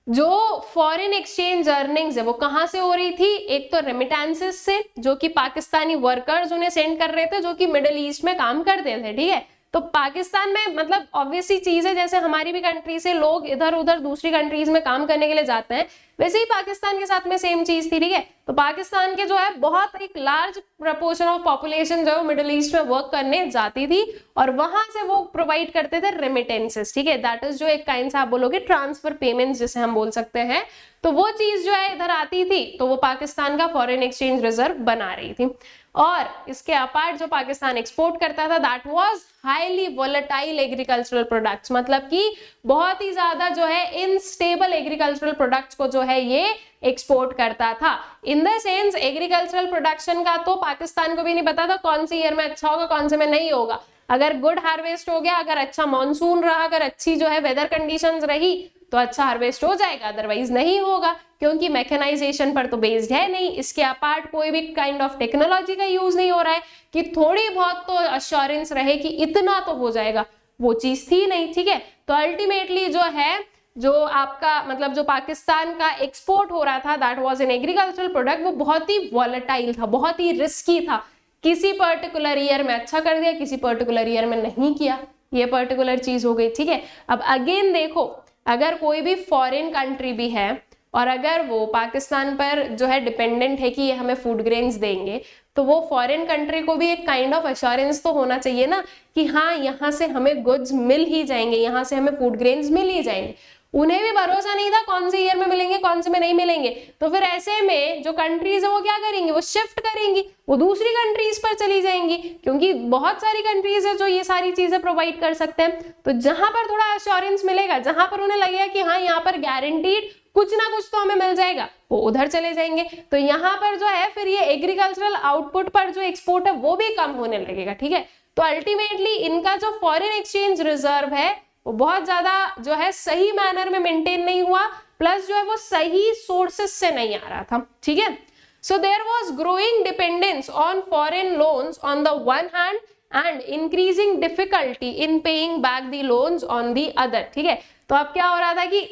जो फॉरेन एक्सचेंज अर्निंग्स है वो कहां से हो रही थी? एक तो रेमिटेंसेस से, जो कि पाकिस्तानी वर्कर्स उन्हें सेंड कर रहे थे जो कि मिडिल ईस्ट में काम करते थे। ठीक है, तो पाकिस्तान में मतलब ऑब्वियसली चीज है, जैसे हमारी भी कंट्री से लोग इधर उधर दूसरी कंट्रीज में काम करने के लिए जाते हैं, वैसे ही पाकिस्तान के साथ में सेम चीज थी। ठीक है, तो पाकिस्तान के जो है बहुत एक लार्ज प्रपोर्शन ऑफ पॉपुलेशन जो है मिडिल ईस्ट में वर्क करने जाती थी, और वहां से वो प्रोवाइड करते थे रेमिटेंसेस। ठीक है, दैट इज जो एक काइंड से आप बोलोगे ट्रांसफर पेमेंट्स जिसे हम बोल सकते हैं। तो वो चीज जो है इधर आती थी, तो वो पाकिस्तान का फॉरेन एक्सचेंज रिजर्व बना रही थी। और इसके अपार्ट जो पाकिस्तान एक्सपोर्ट करता था that was highly volatile agricultural products, मतलब कि बहुत ही ज्यादा जो है इनस्टेबल एग्रीकल्चरल प्रोडक्ट्स को जो है ये एक्सपोर्ट करता था। इन द सेंस एग्रीकल्चरल प्रोडक्शन का तो पाकिस्तान को भी नहीं पता था कौन से ईयर में अच्छा होगा कौन से में नहीं होगा। अगर गुड हार्वेस्ट हो गया, अगर अच्छा मॉनसून रहा, अगर अच्छी जो है वेदर कंडीशंस रही तो अच्छा हार्वेस्ट हो जाएगा, अदरवाइज नहीं होगा, क्योंकि मैकेनाइजेशन पर तो बेस्ड है नहीं। इसके अपार्ट कोई भी काइंड ऑफ टेक्नोलॉजी का यूज नहीं हो रहा है कि थोड़ी बहुत तो अश्योरेंस रहे कि इतना तो हो जाएगा, वो चीज थी नहीं। ठीक है, तो अल्टीमेटली जो है जो आपका मतलब जो पाकिस्तान का एक्सपोर्ट हो रहा था that was an agricultural product, वो बहुत ही वॉलेटाइल था, बहुत ही रिस्की था। किसी पर्टिकुलर ईयर में अच्छा कर दिया, किसी पर्टिकुलर ईयर में नहीं किया, ये पर्टिकुलर चीज हो गई। ठीक है, अब अगेन देखो, अगर कोई भी फॉरेन कंट्री भी है और अगर वो पाकिस्तान पर जो है डिपेंडेंट है कि ये हमें फूड ग्रेन्स देंगे, तो वो फॉरेन कंट्री को भी एक काइंड ऑफ एश्योरेंस तो होना चाहिए ना कि हाँ यहाँ से हमें गुड्स मिल ही जाएंगे, यहाँ से हमें फूड ग्रेन्स मिल ही जाएंगे। उन्हें भी भरोसा नहीं था कौन से ईयर में मिलेंगे कौन से में नहीं मिलेंगे, तो फिर ऐसे में जो कंट्रीज है वो क्या करेंगी, वो शिफ्ट करेंगी, वो दूसरी कंट्रीज पर चली जाएंगी, क्योंकि बहुत सारी कंट्रीज है जो ये सारी चीजें प्रोवाइड कर सकते हैं। तो जहां पर थोड़ा एश्योरेंस मिलेगा, जहां पर उन्हें लगेगा कि हाँ यहाँ पर गारंटीड कुछ ना कुछ तो हमें मिल जाएगा, वो उधर चले जाएंगे। तो यहाँ पर जो है फिर ये एग्रीकल्चरल आउटपुट पर जो एक्सपोर्ट है वो भी कम होने लगेगा। ठीक है, तो अल्टीमेटली इनका जो फॉरेन एक्सचेंज रिजर्व है वो बहुत ज्यादा जो है सही मैनर में मेंटेन नहीं हुआ, प्लस जो है वो सही सोर्सेस से नहीं आ रहा था। ठीक है, so there was growing dependence on foreign loans on the one hand and increasing difficulty in paying back the loans on the other. ठीक है, तो अब क्या हो रहा था कि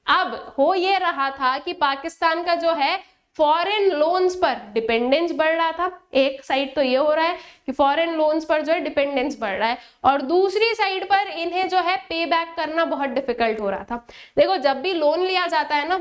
अब हो ये रहा था कि पाकिस्तान का जो है फॉरेन लोन्स पर डिपेंडेंस बढ़ रहा था। एक साइड तो ये हो रहा है कि फॉरेन लोन्स पर जो है डिपेंडेंस बढ़ रहा है, और दूसरी साइड पर इन्हें जो है पे बैक करना बहुत डिफिकल्ट हो रहा था। देखो, जब भी लोन लिया जाता है ना,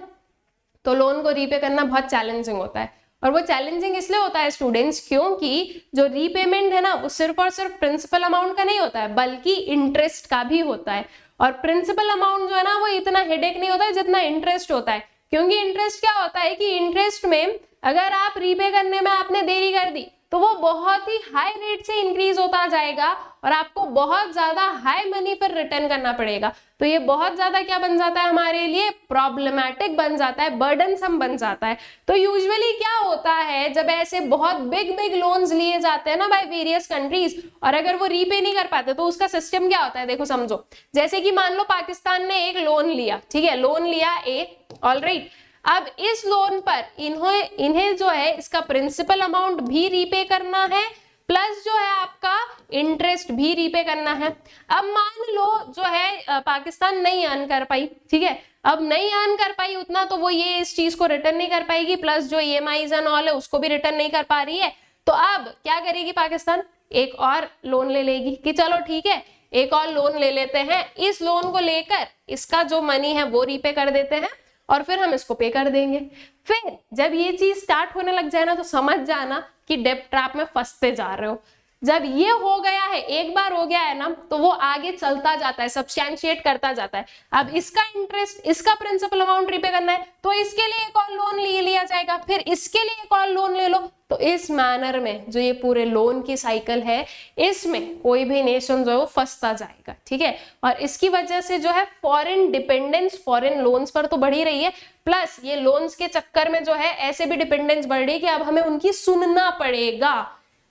तो लोन को रीपे करना बहुत चैलेंजिंग होता है, और वो चैलेंजिंग इसलिए होता है स्टूडेंट्स क्योंकि जो रीपेमेंट है ना वो सिर्फ और सिर्फ प्रिंसिपल अमाउंट का नहीं होता है, बल्कि इंटरेस्ट का भी होता है। और प्रिंसिपल अमाउंट जो है ना वो इतना हेडेक नहीं होता है जितना इंटरेस्ट होता है, क्योंकि इंटरेस्ट क्या होता है कि इंटरेस्ट में अगर आप रीपे करने में आपने देरी कर दी तो वो बहुत ही हाई रेट से इंक्रीज होता जाएगा और आपको बहुत ज्यादा हाई मनी पर रिटर्न करना पड़ेगा। तो ये बहुत ज्यादा क्या बन जाता है हमारे लिए, प्रॉब्लमैटिक बन जाता है, बर्डनसम बन जाता है। तो यूजुअली क्या होता है जब ऐसे बहुत बिग बिग लोन्स लिए जाते हैं ना बाय वेरियस कंट्रीज, और अगर वो रीपे नहीं कर पाते तो उसका सिस्टम क्या होता है, देखो समझो, जैसे कि मान लो पाकिस्तान ने एक लोन लिया, ठीक है, लोन लिया ए, ऑलराइट, अब इस लोन पर इन्हें जो है इसका प्रिंसिपल अमाउंट भी रीपे करना है, प्लस जो है आपका इंटरेस्ट भी रीपे करना है। अब मान लो जो है पाकिस्तान नहीं अर्न कर पाई, ठीक है, अब नहीं अर्न कर पाई उतना, तो वो ये इस चीज को रिटर्न नहीं कर पाएगी, प्लस जो ईएमआईज एंड ऑल है उसको भी रिटर्न नहीं कर पा रही है। तो अब क्या करेगी पाकिस्तान, एक और लोन ले लेगी कि चलो ठीक है एक और लोन ले लेते हैं, इस लोन को लेकर इसका जो मनी है वो रीपे कर देते हैं और फिर हम इसको पे कर देंगे। फिर जब ये चीज स्टार्ट होने लग जाए ना तो समझ जाना कि डेब्ट ट्रैप में फंसते जा रहे हो। जब ये हो गया है, एक बार हो गया है ना, तो वो आगे चलता जाता है, सब्सटैंशिएट करता जाता है। अब इसका इंटरेस्ट, इसका प्रिंसिपल अमाउंट रीपे करना है तो इसके लिए एक और लोन ले लिया जाएगा, फिर इसके लिए एक और लोन ले लो। तो इस मैनर में जो ये पूरे लोन की साइकिल है, इसमें कोई भी नेशन जो है वो फंसता जाएगा। ठीक है, और इसकी वजह से जो है फॉरेन डिपेंडेंस फॉरेन लोन्स पर तो बढ़ ही रही है, प्लस ये लोन्स के चक्कर में जो है ऐसे भी डिपेंडेंस बढ़ रही है कि अब हमें उनकी सुनना पड़ेगा।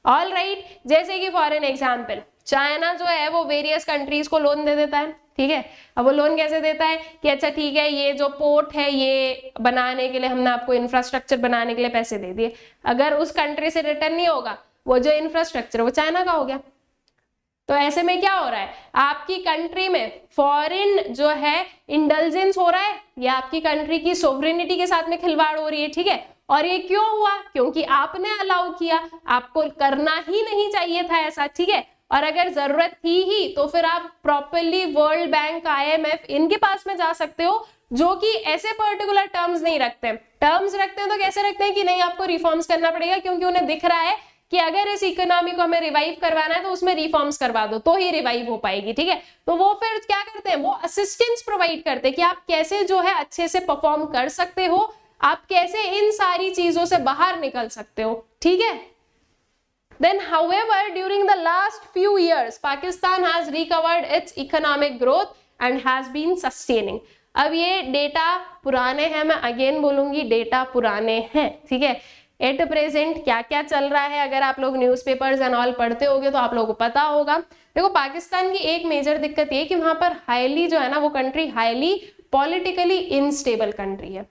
ऑल राइट, जैसे कि फॉर एन एग्जाम्पल चाइना जो है वो वेरियस कंट्रीज को लोन दे देता है, ठीक है। अब वो लोन कैसे देता है कि अच्छा ठीक है ये जो पोर्ट है ये बनाने के लिए हमने आपको इंफ्रास्ट्रक्चर बनाने के लिए पैसे दे दिए, अगर उस कंट्री से रिटर्न नहीं होगा वो जो इंफ्रास्ट्रक्चर वो चाइना का हो गया। तो ऐसे में क्या हो रहा है, आपकी कंट्री में फॉरेन जो है इंडल्जेंस हो रहा है, या आपकी कंट्री की सोवरेनिटी के साथ में खिलवाड़ हो रही है, ठीक है। और ये क्यों हुआ, क्योंकि आपने अलाउ किया, आपको करना ही नहीं चाहिए था ऐसा, ठीक है। और अगर जरूरत थी ही तो फिर आप प्रॉपरली वर्ल्ड बैंक, IMF इनके पास में जा सकते हो, जो कि ऐसे पर्टिकुलर टर्म्स नहीं रखते। टर्म्स रखते हैं तो कैसे रखते हैं कि नहीं आपको रिफॉर्म्स करना पड़ेगा, क्योंकि उन्हें दिख रहा है कि अगर इस इकोनॉमी को हमें रिवाइव करवाना है तो उसमें रिफॉर्म्स करवा दो तो ही रिवाइव हो पाएगी, ठीक है। तो वो फिर क्या करते हैं, वो असिस्टेंस प्रोवाइड करते हैं कि आप कैसे जो है अच्छे से परफॉर्म कर सकते हो, आप कैसे इन सारी चीजों से बाहर निकल सकते हो, ठीक है। Then however during the last few years Pakistan has recovered its economic growth and has been sustaining. अब ये डेटा पुराने हैं, मैं अगेन बोलूंगी डेटा पुराने हैं, ठीक है। एट प्रेजेंट क्या क्या चल रहा है, अगर आप लोग न्यूज़पेपर्स एंड ऑल पढ़ते होगे तो आप लोगों को पता होगा। देखो पाकिस्तान की एक मेजर दिक्कत ये कि वहां पर हाईली जो है ना वो country highly politically instable country है,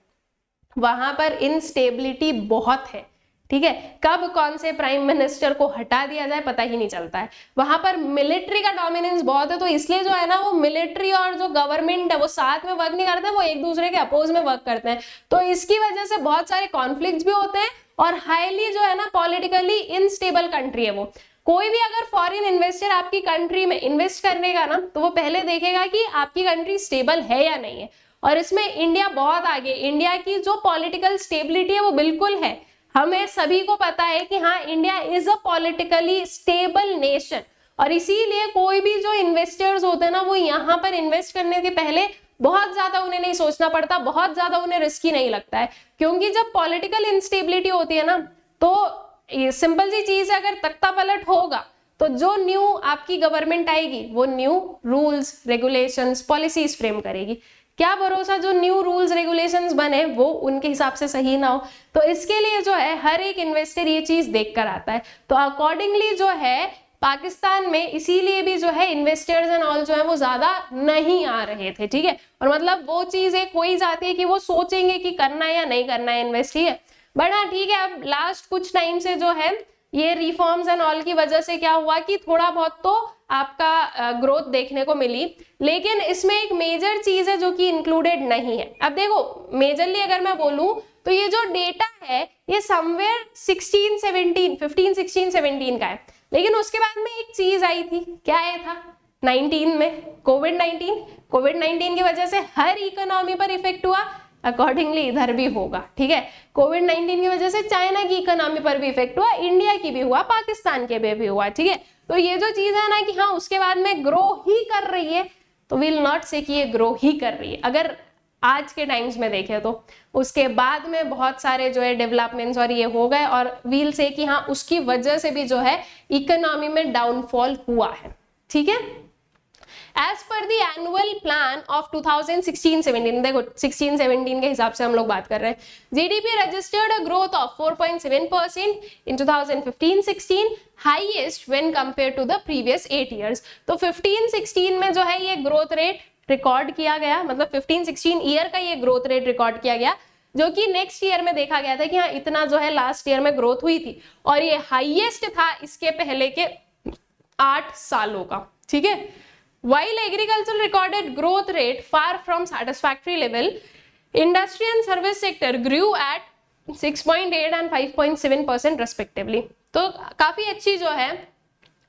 वहां पर इनस्टेबिलिटी बहुत है, ठीक है। कब कौन से प्राइम मिनिस्टर को हटा दिया जाए पता ही नहीं चलता है। वहां पर मिलिट्री का डोमिनेंस बहुत है, तो इसलिए जो है ना वो मिलिट्री और जो गवर्नमेंट है वो साथ में वर्क नहीं करते, वो एक दूसरे के अपोज में वर्क करते हैं। तो इसकी वजह से बहुत सारे कॉन्फ्लिक्ट्स भी होते हैं और हाईली जो है ना पॉलिटिकली इनस्टेबल कंट्री है वो। कोई भी अगर फॉरेन इन्वेस्टर आपकी कंट्री में इन्वेस्ट करने का ना तो वो पहले देखेगा कि आपकी कंट्री स्टेबल है या नहीं है, और इसमें इंडिया बहुत आगे। इंडिया की जो पॉलिटिकल स्टेबिलिटी है वो बिल्कुल है, हमें सभी को पता है कि हाँ India is a politically stable nation, और इसीलिए कोई भी जो इन्वेस्टर्स होते हैं ना वो यहाँ पर इन्वेस्ट करने के पहले बहुत ज्यादा उन्हें नहीं सोचना पड़ता, बहुत ज्यादा उन्हें रिस्की नहीं लगता है। क्योंकि जब पॉलिटिकल इंस्टेबिलिटी होती है ना तो ये सिंपल सी चीज है, अगर तख्ता पलट होगा तो जो न्यू आपकी गवर्नमेंट आएगी वो new rules regulations policies frame करेगी। क्या भरोसा जो न्यू रूल्स रेगुलेशंस बने वो उनके हिसाब से सही ना हो। तो इसके लिए जो है हर एक इन्वेस्टर ये चीज देख कर आता है। तो अकॉर्डिंगली जो है पाकिस्तान में इसीलिए भी जो है इन्वेस्टर्स एंड ऑल जो है वो ज्यादा नहीं आ रहे थे, ठीक है। और मतलब वो चीज एक हो ही जाती है कि वो सोचेंगे कि करना है या नहीं करना है इन्वेस्ट, ठीक है। बट हाँ ठीक है, अब लास्ट कुछ टाइम से जो है ये रिफॉर्म्स एंड ऑल की वजह से क्या हुआ कि थोड़ा बहुत तो आपका ग्रोथ देखने को मिली, लेकिन इसमें एक मेजर चीज है जो कि इंक्लूडेड नहीं है। अब देखो मेजरली अगर मैं बोलूं तो ये जो डेटा है ये समवेयर 15-16-17 का है, लेकिन उसके बाद में एक चीज आई थी, क्या है था 19 में कोविड-19 की वजह से हर इकोनॉमी पर इफेक्ट हुआ, अकॉर्डिंगली इधर भी होगा, ठीक है। कोविड-19 की वजह से चाइना की इकोनॉमी पर भी इफेक्ट हुआ, इंडिया की भी हुआ, पाकिस्तान के भी हुआ, ठीक है। तो ये जो चीज है ना कि हाँ उसके बाद में ग्रो ही कर रही है, तो विल नॉट से कि ये ग्रो ही कर रही है। अगर आज के टाइम्स में देखें तो उसके बाद में बहुत सारे जो है डेवलपमेंट्स और ये हो गए, और व्हील से कि हाँ उसकी वजह से भी जो है इकोनॉमी में डाउनफॉल हुआ है, ठीक है। As per the annual plan of 2016-17, देखो 16-17 के हिसाब से हम लोग बात कर रहे हैं, GDP registered a growth of 4.7% in 2015-16, highest when compare to the previous 8 years। तो 15-16 में जो है ये ग्रोथ रेट रिकॉर्ड किया गया, मतलब 15-16 ईयर का ये ग्रोथ रेट रिकॉर्ड किया गया, जो कि नेक्स्ट ईयर में देखा गया था कि हाँ इतना जो है लास्ट ईयर में ग्रोथ हुई थी, और ये हाईएस्ट था इसके पहले के 8 सालों का, ठीक है। While agriculture recorded growth rate far from satisfactory level, industry and service sector grew at 6.8 and 5.7% respectively। तो काफी अच्छी जो है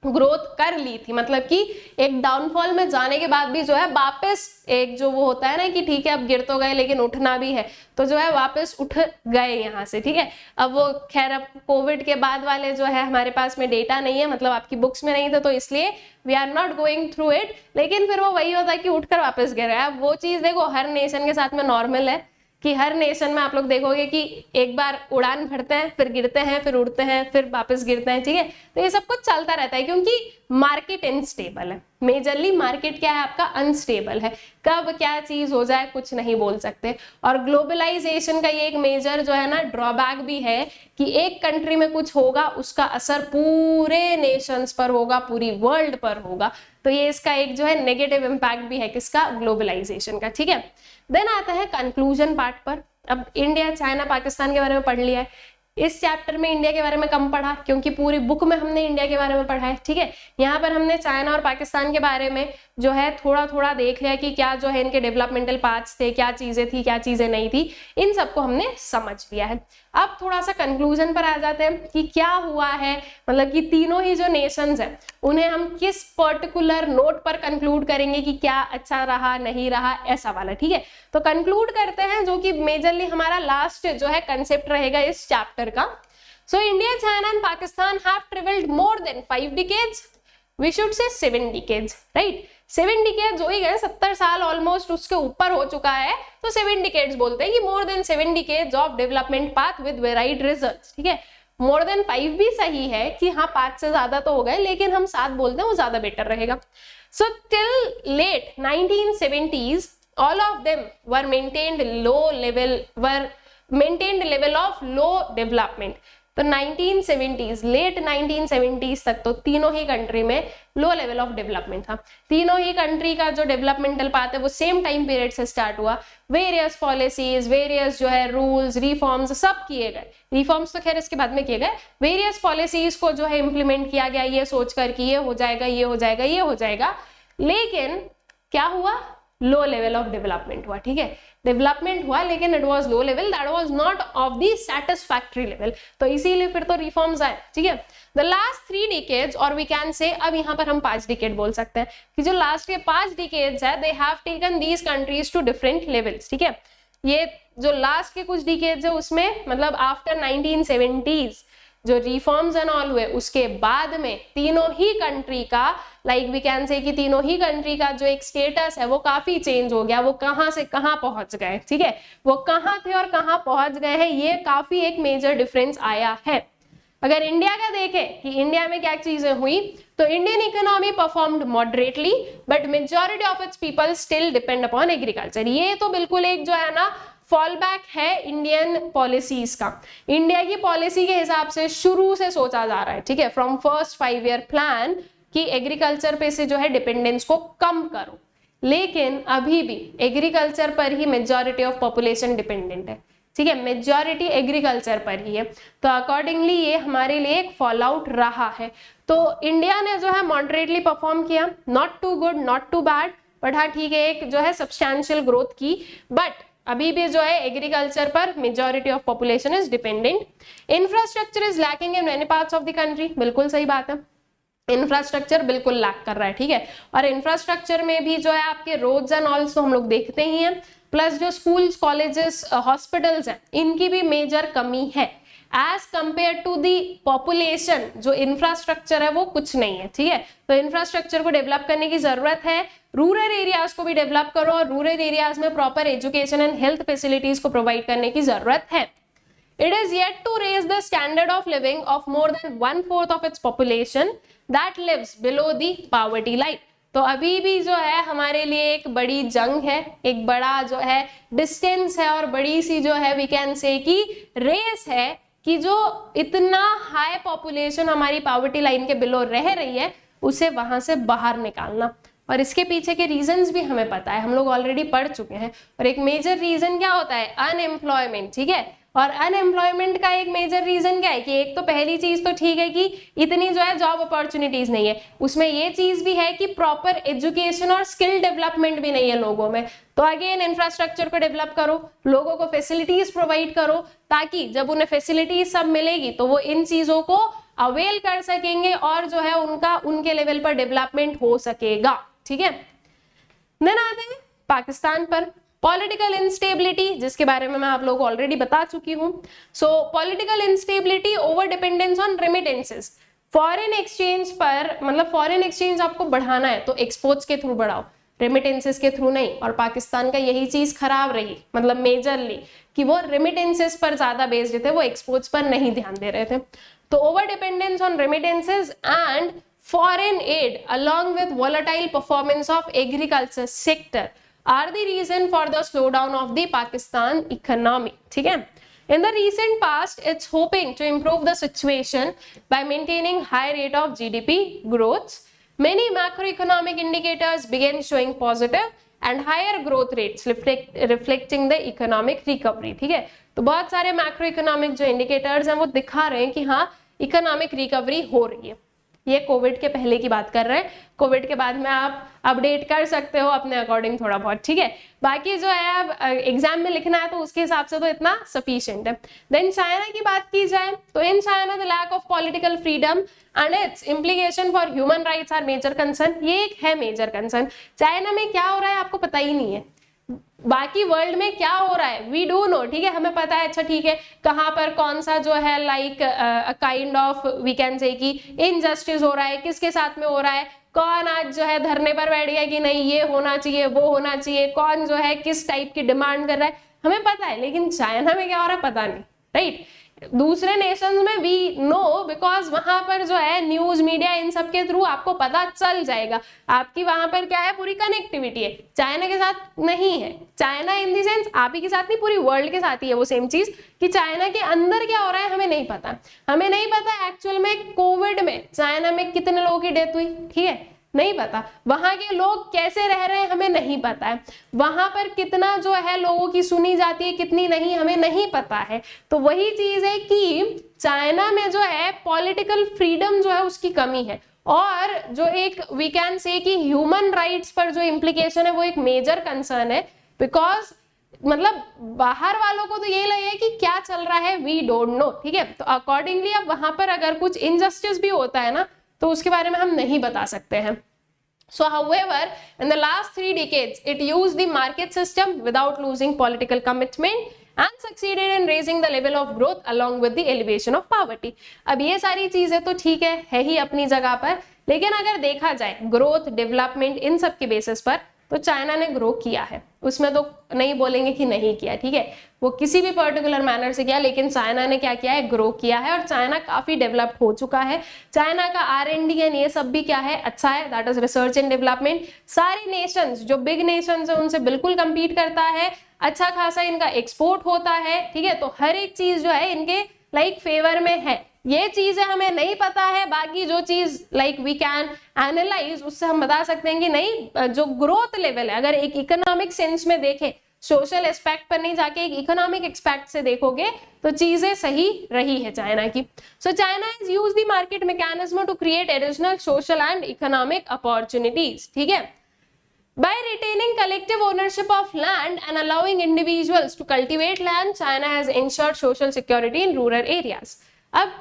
ग्रोथ कर ली थी, मतलब कि एक डाउनफॉल में जाने के बाद भी जो है वापस एक जो वो होता है ना कि ठीक है अब गिर तो गए लेकिन उठना भी है, तो जो है वापस उठ गए यहाँ से, ठीक है। अब वो खैर अब कोविड के बाद वाले जो है हमारे पास में डेटा नहीं है, मतलब आपकी बुक्स में नहीं था, तो इसलिए we are not going through it, लेकिन फिर वो वही होता है कि उठकर वापस गिर गए। अब वो चीज देखो हर नेशन के साथ में नॉर्मल है कि हर नेशन में आप लोग देखोगे कि एक बार उड़ान भरते हैं, फिर गिरते हैं, फिर उड़ते हैं, फिर वापस गिरते हैं, ठीक है। तो ये सब कुछ चलता रहता है क्योंकि मार्केट अनस्टेबल है, मेजरली मार्केट क्या है आपका अनस्टेबल है, कब क्या चीज हो जाए कुछ नहीं बोल सकते। और ग्लोबलाइजेशन का ये एक मेजर जो है ना ड्रॉबैक भी है कि एक कंट्री में कुछ होगा उसका असर पूरे नेशंस पर होगा, पूरी वर्ल्ड पर होगा, तो ये इसका एक जो है नेगेटिव इम्पैक्ट भी है किसका, ग्लोबलाइजेशन का, ठीक है। देन आता है कंक्लूजन पार्ट पर। अब इंडिया चाइना पाकिस्तान के बारे में पढ़ लिया है, इस चैप्टर में इंडिया के बारे में कम पढ़ा क्योंकि पूरी बुक में हमने इंडिया के बारे में पढ़ा है, ठीक है। यहाँ पर हमने चाइना और पाकिस्तान के बारे में जो है थोड़ा थोड़ा देख लिया कि क्या जो है इनके डेवलपमेंटल पाथ्स थे, क्या चीजें थी, क्या चीजें नहीं थी, इन सबको हमने समझ लिया है। अब थोड़ा सा कंक्लूजन पर आ जाते हैं कि क्या हुआ है, मतलब कि तीनों ही जो नेशंस हैं उन्हें हम किस पर्टिकुलर नोट पर कंक्लूड करेंगे कि क्या अच्छा रहा नहीं रहा, ऐसा वाला, ठीक है। तो कंक्लूड करते हैं जो कि मेजरली हमारा लास्ट जो है कंसेप्ट रहेगा इस चैप्टर का। So India, China and Pakistan have travelled more than 5 decades, we should say 7 decades, right. 7 decades हो ही गए, 70 साल ऑलमोस्ट उसके ऊपर हो चुका है, तो 7 decades बोलते हैं कि more than 7 decades of development path with varied results, ठीक है। मोर देन 5 भी सही है कि हाँ 5 से ज्यादा तो हो गए, लेकिन हम 7 बोलते हैं वो ज्यादा बेटर रहेगा। So till late 1970s all of them were maintained level of low development। तो 1970s, लेट 1970s तक तो तीनों ही कंट्री में लो लेवल ऑफ डेवलपमेंट था। तीनों ही कंट्री का जो डेवलपमेंटल पाथ है वो सेम टाइम पीरियड से स्टार्ट हुआ। वेरियस पॉलिसीज, वेरियस जो है रूल्स, रिफॉर्म्स सब किए गए। रिफॉर्म्स तो खैर इसके बाद में किए गए। वेरियस पॉलिसीज को जो है इम्प्लीमेंट किया गया ये सोचकर कि ये हो जाएगा, ये हो जाएगा, ये हो जाएगा, लेकिन क्या हुआ, लो लेवल ऑफ डेवलपमेंट हुआ। ठीक है, डेवलपमेंट हुआ लेकिन it was low level, that was not of the satisfactory level, तो इसीलिए फिर तो रिफॉर्म्स आए। ठीक है, द लास्ट 3 डिकेड्स, और वी कैन से, अब यहाँ पर हम 5 डिकेड बोल सकते हैं कि जो लास्ट के 5 डिकेड्स है, they have taken these countries to different levels. ठीक है, ये जो लास्ट के कुछ डिकेड्स है उसमें मतलब आफ्टर 1970s जो रिफॉर्म्स एंड ऑल हुए, उसके बाद में तीनों ही कंट्री का लाइक वी कैन से कि तीनों ही कंट्री का जो एक स्टेटस है वो काफी चेंज हो गया। वो कहां से कहां पहुंच गए, ठीक है, वो कहां थे और कहां पहुंच गए हैं, ये काफी एक मेजर डिफरेंस आया है। अगर इंडिया का देखें कि इंडिया में क्या चीजें हुई, तो Indian economy performed moderately but majority of its people still depend upon agriculture. ये तो बिल्कुल एक जो है ना फॉल बैक है इंडियन पॉलिसीज का। इंडिया की पॉलिसी के हिसाब से शुरू से सोचा जा रहा है, ठीक है, फ्रॉम फर्स्ट 5 ईयर प्लान कि एग्रीकल्चर पे से जो है डिपेंडेंस को कम करो, लेकिन अभी भी एग्रीकल्चर पर ही मेजॉरिटी ऑफ पॉपुलेशन डिपेंडेंट है। ठीक है, मेजॉरिटी एग्रीकल्चर पर ही है, तो अकॉर्डिंगली ये हमारे लिए एक फॉल आउट रहा है। तो इंडिया ने जो है मॉडरेटली परफॉर्म किया, not too good not too bad, but हाँ ठीक है एक जो है सब्सटैंशियल ग्रोथ की, बट अभी भी जो है एग्रीकल्चर पर majority of population is dependent. Infrastructure is lacking in many parts of the country, बिल्कुल सही बात है, इंफ्रास्ट्रक्चर बिल्कुल लैक कर रहा है। ठीक है, और इंफ्रास्ट्रक्चर में भी जो है आपके रोड्स एंड ऑल्स तो हम लोग देखते ही हैं, प्लस जो स्कूल्स, कॉलेजेस, हॉस्पिटल्स हैं, इनकी भी मेजर कमी है। As compare to the population जो इंफ्रास्ट्रक्चर है वो कुछ नहीं है। ठीक है, तो इंफ्रास्ट्रक्चर को डेवलप करने की जरूरत है, रूरल एरियाज को भी डेवलप करो और रूरल एरियाज में proper education and health facilities को प्रोवाइड करने की जरूरत है। It is yet to raise the standard of living of more than 1/4 of its population that lives below the poverty line। तो अभी भी जो है हमारे लिए एक बड़ी जंग है, एक बड़ा जो है डिस्टेंस है और बड़ी सी जो है वी कैन से कि रेस है कि जो इतना हाई पॉपुलेशन हमारी पॉवर्टी लाइन के बिलो रह रही है उसे वहां से बाहर निकालना। और इसके पीछे के रीजंस भी हमें पता है, हम लोग ऑलरेडी पढ़ चुके हैं। और एक मेजर रीजन क्या होता है, अनएम्प्लॉयमेंट। ठीक है, और अनएम्प्लॉयमेंट का एक मेजर रीजन क्या है कि एक तो पहली चीज तो ठीक है कि इतनी जो है जॉब अपॉर्चुनिटीज नहीं है, उसमें ये चीज भी है कि प्रॉपर एजुकेशन और स्किल डेवलपमेंट भी नहीं है लोगों में। तो अगेन इंफ्रास्ट्रक्चर को डेवलप करो, लोगों को फैसिलिटीज प्रोवाइड करो, ताकि जब उन्हें फैसिलिटीज सब मिलेगी तो वो इन चीजों को अवेल कर सकेंगे और जो है उनका उनके लेवल पर डेवलपमेंट हो सकेगा। ठीक है, देन आते हैं पाकिस्तान पर। पॉलिटिकल इंस्टेबिलिटी, जिसके बारे में मैं आप लोगों को ऑलरेडी बता चुकी हूं। सो political instability, over dependence on remittances. Foreign exchange पर, मतलब फॉरेन एक्सचेंज आपको बढ़ाना है तो एक्सपोर्ट्स के थ्रू बढ़ाओ, रेमिटेंसेस के थ्रू नहीं। और पाकिस्तान का यही चीज खराब रही, मतलब मेजरली, कि वो रेमिटेंसेस पर ज्यादा बेस्ड थे, वो एक्सपोर्ट्स पर नहीं ध्यान दे रहे थे। तो over dependence on remittances and foreign aid along with volatile performance of agriculture sector are the reason for the slowdown of the Pakistan economy। ठीक है, in the recent past it's hoping to improve the situation by maintaining high rate of GDP growth। Many macroeconomic indicators began showing positive and higher growth rates reflecting the economic recovery। ठीक है, तो बहुत सारे मैक्रो इकोनॉमिक जो इंडिकेटर्स हैं वो दिखा रहे हैं कि हाँ इकोनॉमिक रिकवरी हो रही है। ये कोविड के पहले की बात कर रहे हैं, कोविड के बाद में आप अपडेट कर सकते हो अपने अकॉर्डिंग थोड़ा बहुत। ठीक है, बाकी जो है अब एग्जाम में लिखना है तो उसके हिसाब से तो इतना सफिशिएंट है। देन चाइना की बात की जाए तो in China the lack of political freedom and its implication for human rights are major concern. ये एक है मेजर कंसर्न। चाइना में क्या हो रहा है आपको पता ही नहीं है, बाकी वर्ल्ड में क्या हो रहा है वी डू नो। ठीक है, हमें पता है, अच्छा ठीक है कहां पर कौन सा जो है like kind of we can say कि इनजस्टिस हो रहा है, किसके साथ में हो रहा है, कौन आज जो है धरने पर बैठ गया कि नहीं ये होना चाहिए वो होना चाहिए, कौन जो है किस टाइप की डिमांड कर रहा है, हमें पता है। लेकिन चाइना में क्या हो रहा है पता नहीं, राइट। दूसरे नेशंस में वी नो, बिकॉज वहां पर जो है न्यूज मीडिया इन सब के थ्रू आपको पता चल जाएगा। आपकी वहां पर क्या है, पूरी कनेक्टिविटी है, चाइना के साथ नहीं है। चाइना इन दी सेंस आप ही के साथ नहीं, पूरी वर्ल्ड के साथ ही है वो सेम चीज, कि चाइना के अंदर क्या हो रहा है हमें नहीं पता। हमें नहीं पता एक्चुअल में कोविड में चाइना में कितने लोगों की डेथ हुई, ठीक है, नहीं पता। वहां के लोग कैसे रह रहे हैं हमें नहीं पता है। वहां पर कितना जो है लोगों की सुनी जाती है, कितनी नहीं, हमें नहीं पता है। तो वही चीज है कि चाइना में जो है पॉलिटिकल फ्रीडम जो है उसकी कमी है, और जो एक वी कैन से कि ह्यूमन राइट्स पर जो इम्प्लीकेशन है वो एक मेजर कंसर्न है। बिकॉज मतलब बाहर वालों को तो यही लगे कि क्या चल रहा है वी डोंट नो, ठीक है। तो अकॉर्डिंगली अब वहां पर अगर कुछ इनजस्टिस भी होता है ना तो उसके बारे में हम नहीं बता सकते हैं। So however, in the last 3 decades, it used the market system without losing political commitment and succeeded in raising the level of growth along with the elevation of poverty. अब ये सारी चीजें तो ठीक है ही अपनी जगह पर, लेकिन अगर देखा जाए ग्रोथ, डेवलपमेंट इन सब के बेसिस पर तो चाइना ने ग्रो किया है, उसमें तो नहीं बोलेंगे कि नहीं किया, ठीक है। वो किसी भी पर्टिकुलर मैनर से किया, लेकिन चाइना ने क्या किया है, ग्रो किया है, और चाइना काफी डेवलप हो चुका है। चाइना का R&D एंड ये सब भी क्या है, अच्छा है, that is research and development. सारे नेशंस जो बिग नेशंस है उनसे बिल्कुल compete करता है, अच्छा खासा इनका एक्सपोर्ट होता है, ठीक है। तो हर एक चीज जो है इनके लाइक फेवर में है। ये चीजें हमें नहीं पता है, बाकी जो चीज लाइक वी कैन एनालाइज उससे हम बता सकते हैं कि नहीं, जो ग्रोथ लेवल है अगर एक इकोनॉमिक सेंस में देखें, सोशल एस्पेक्ट पर नहीं जाके एक इकोनॉमिक एस्पेक्ट से देखोगे तो चीजें सही रही है चाइना की। So China has used the market mechanism to create additional social and economic opportunities, ठीक है। By retaining collective ownership of land and allowing individuals to cultivate land, China has ensured social security in rural areas. अब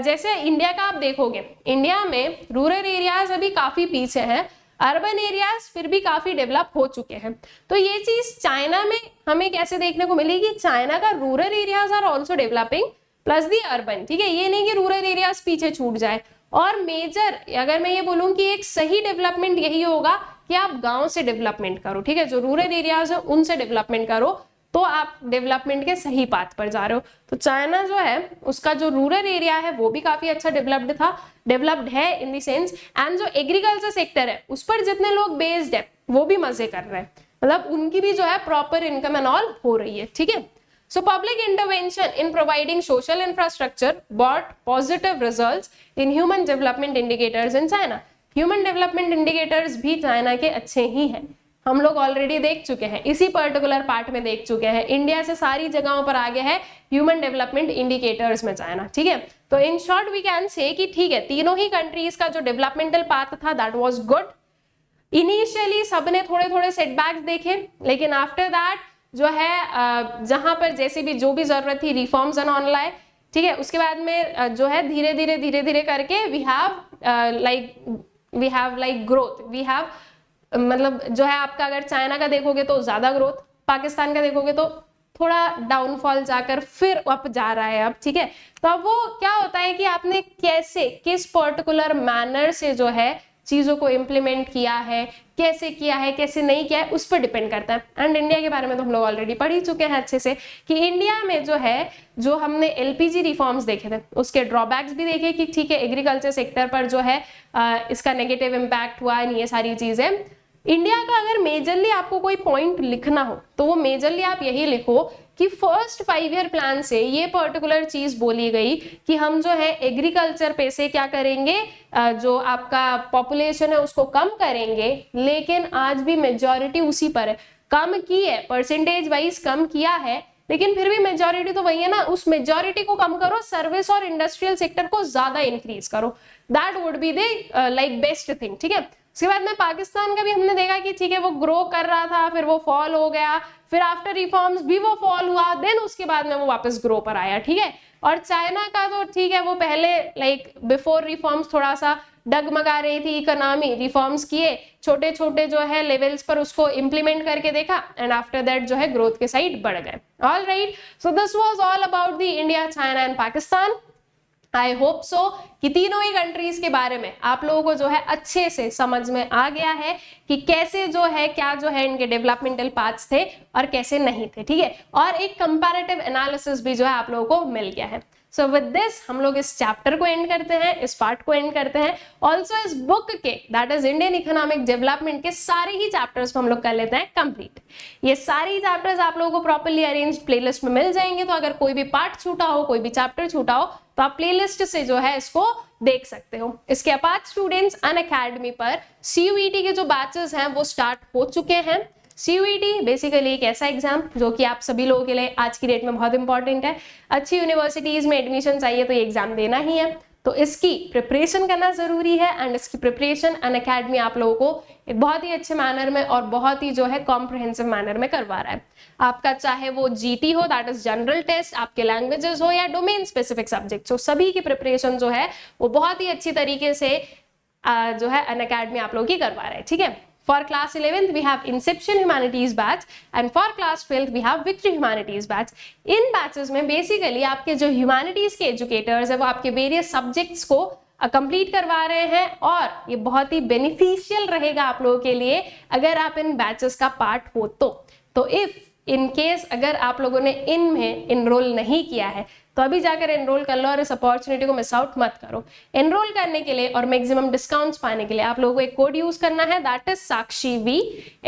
जैसे इंडिया का आप देखोगे, इंडिया में रूरल एरियाज अभी काफी पीछे हैं, अर्बन एरियाज फिर भी काफी डेवलप हो चुके हैं। तो ये चीज चाइना में हमें कैसे देखने को मिलेगी, चाइना का rural areas are also developing plus the urban, ठीक है। ये नहीं कि रूरल एरियाज पीछे छूट जाए। और मेजर अगर मैं ये बोलूं कि एक सही डेवलपमेंट यही होगा कि आप गांव से डेवलपमेंट करो, ठीक है। जो रूरल एरियाज है उनसे डेवलपमेंट करो, तो आप डेवलपमेंट के सही पाथ पर जा रहे हो। तो चाइना जो है उसका जो रूरल एरिया है वो भी काफी अच्छा डेवलप्ड है इन द सेंस, एंड जो एग्रीकल्चर सेक्टर है उस पर जितने लोग बेस्ड है वो भी मजे कर रहे हैं, मतलब उनकी भी जो है प्रॉपर इनकम एंड ऑल हो रही है, ठीक है। So public intervention in providing social infrastructure brought positive results in human development indicators in China. Human development indicators भी चाइना के अच्छे ही हैं, हम लोग ऑलरेडी देख चुके हैं, इसी पर्टिकुलर पार्ट में देख चुके हैं। इंडिया से सारी जगहों पर आगे है ह्यूमन डेवलपमेंट इंडिकेटर्स में चाइना, ठीक है। तो in short we can say कि ठीक है, तीनों ही कंट्रीज का जो डेवलपमेंटल पाथ था दैट वाज गुड। इनिशियली सबने थोड़े थोड़े सेटबैक्स देखे, लेकिन आफ्टर दैट जो है जहां पर जैसे भी जो भी जरूरत थी रिफॉर्म्स एंड ऑन लाए, ठीक है। उसके बाद में जो है धीरे धीरे करके we have like growth, we have मतलब जो है आपका अगर चाइना का देखोगे तो ज्यादा ग्रोथ, पाकिस्तान का देखोगे तो थोड़ा डाउनफॉल जाकर फिर अप जा रहा है अब, ठीक है। तो अब वो क्या होता है कि आपने कैसे किस पर्टिकुलर मैनर से जो है चीजों को इम्प्लीमेंट किया है, कैसे किया है, कैसे नहीं किया है, उस पर डिपेंड करता है। एंड इंडिया के बारे में तो हम लोग ऑलरेडी पढ़ ही चुके हैं अच्छे से कि इंडिया में जो है जो हमने LPG रिफॉर्म्स देखे थे उसके ड्रॉबैक्स भी देखे कि ठीक है एग्रीकल्चर सेक्टर पर जो है इसका नेगेटिव इम्पैक्ट हुआ है, ये सारी चीजें। इंडिया का अगर मेजरली आपको कोई पॉइंट लिखना हो तो वो मेजरली आप यही लिखो कि फर्स्ट 5 ईयर प्लान से ये पर्टिकुलर चीज बोली गई कि हम जो है एग्रीकल्चर पे से क्या करेंगे, जो आपका पॉपुलेशन है उसको कम करेंगे, लेकिन आज भी मेजॉरिटी उसी पर है, कम की है परसेंटेज वाइज कम किया है, लेकिन फिर भी मेजॉरिटी तो वही है ना, उस मेजॉरिटी को कम करो, सर्विस और इंडस्ट्रियल सेक्टर को ज्यादा इंक्रीज करो, that would be the like best thing, ठीक है। उसके बाद में पाकिस्तान का भी हमने देखा कि ठीक है वो ग्रो कर रहा था, फिर वो फॉल हो गया, फिर आफ्टर रिफॉर्म्स भी वो फॉल हुआ, देन उसके बाद में वो वापस ग्रो पर आया, ठीक है। और चाइना का तो ठीक है वो पहले लाइक बिफोर रिफॉर्म्स थोड़ा सा डगमगा रही थी इकोनॉमी, रिफॉर्म्स किए छोटे छोटे जो है लेवल्स पर उसको इंप्लीमेंट करके देखा, एंड आफ्टर दैट जो है ग्रोथ के साइड बढ़ गए। All right, so this was all about the India, China and Pakistan. I hope so कि तीनों ही कंट्रीज के बारे में आप लोगों को जो है अच्छे से समझ में आ गया है कि कैसे जो है क्या जो है इनके डेवलपमेंटल पाथ्स थे और कैसे नहीं थे, ठीक है। और एक कंपैरेटिव एनालिसिस भी जो है आप लोगों को मिल गया है। सो विद दिस हम लोग इस चैप्टर को एंड करते हैं, इस पार्ट को एंड करते हैं। ऑल्सो इस बुक के that is Indian economic development के सारे ही चैप्टर्स को हम लोग कर लेते हैं कंप्लीट। ये सारी चैप्टर्स आप लोगों को प्रॉपर्ली अरेंज प्लेलिस्ट में मिल जाएंगे, तो अगर कोई भी पार्ट छूटा हो, कोई भी चैप्टर छूटा हो, तो आप प्लेलिस्ट से जो है इसको देख सकते हो। इसके अपार्ट स्टूडेंट्स अनअकैडमी पर CUET के जो बैचेस हैं वो स्टार्ट हो चुके हैं। CUET बेसिकली एक ऐसा एग्जाम जो कि आप सभी लोगों के लिए आज की डेट में बहुत इंपॉर्टेंट है। अच्छी यूनिवर्सिटीज में एडमिशन चाहिए तो ये एग्जाम देना ही है, तो इसकी प्रिपरेशन करना जरूरी है। एंड इसकी प्रिपरेशन अनअकैडमी आप लोगों को एक बहुत ही अच्छे मैनर में और बहुत ही जो है कॉम्प्रिहेंसिव मैनर में करवा रहा है। आपका चाहे वो GT हो, दैट इज जनरल टेस्ट, आपके लैंग्वेजेस हो या डोमेन स्पेसिफिक सब्जेक्ट्स हो, सभी की प्रिपरेशन जो है वो बहुत ही अच्छी तरीके से जो है अनअकैडमी आप लोगों की करवा रहा है, ठीक है। For class 11th we have Inception Humanities batch and for class 12th we have Victory Humanities batch। In batches में बेसिकली आपके जो ह्यूमैनिटीज के एजुकेटर्स है वो आपके वेरियस सब्जेक्ट्स को कंप्लीट करवा रहे हैं, और ये बहुत ही बेनिफिशियल रहेगा आप लोगों के लिए अगर आप इन बैचेस का पार्ट हो तो इफ इन केस अगर आप लोगों ने इनमें इनरोल नहीं किया है तो अभी जाकर एनरोल कर लो और इस अपॉर्चुनिटी को मिस आउट मत करो। एनरोल करने के लिए और मैक्सिमम डिस्काउंट्स पाने के लिए आप लोगों को एक कोड यूज करना है, that is Sakshi V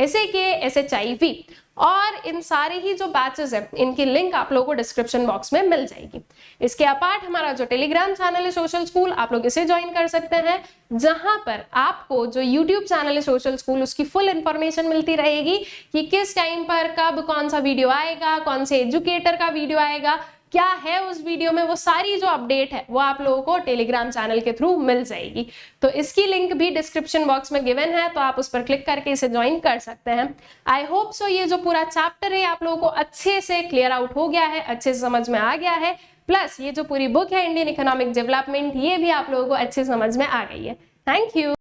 SAKSHIV। और इन सारे ही जो बैचेस है इनकी लिंक आप लोगों को डिस्क्रिप्शन बॉक्स में मिल जाएगी। इसके अपार्ट हमारा जो टेलीग्राम चैनल है सोशल स्कूल, आप लोग इसे ज्वाइन कर सकते हैं, जहां पर आपको जो यूट्यूब चैनल है सोशल स्कूल उसकी फुल इंफॉर्मेशन मिलती रहेगी कि किस टाइम पर कब कौन सा वीडियो आएगा, कौन से एजुकेटर का वीडियो आएगा, क्या है उस वीडियो में, वो सारी जो अपडेट है वो आप लोगों को टेलीग्राम चैनल के थ्रू मिल जाएगी। तो इसकी लिंक भी डिस्क्रिप्शन बॉक्स में गिवन है, तो आप उस पर क्लिक करके इसे ज्वाइन कर सकते हैं। आई होप सो ये जो पूरा चैप्टर है आप लोगों को अच्छे से क्लियर आउट हो गया है, अच्छे से समझ में आ गया है, प्लस ये जो पूरी बुक है इंडियन इकोनॉमिक डेवलपमेंट ये भी आप लोगों को अच्छे समझ में आ गई है। Thank you.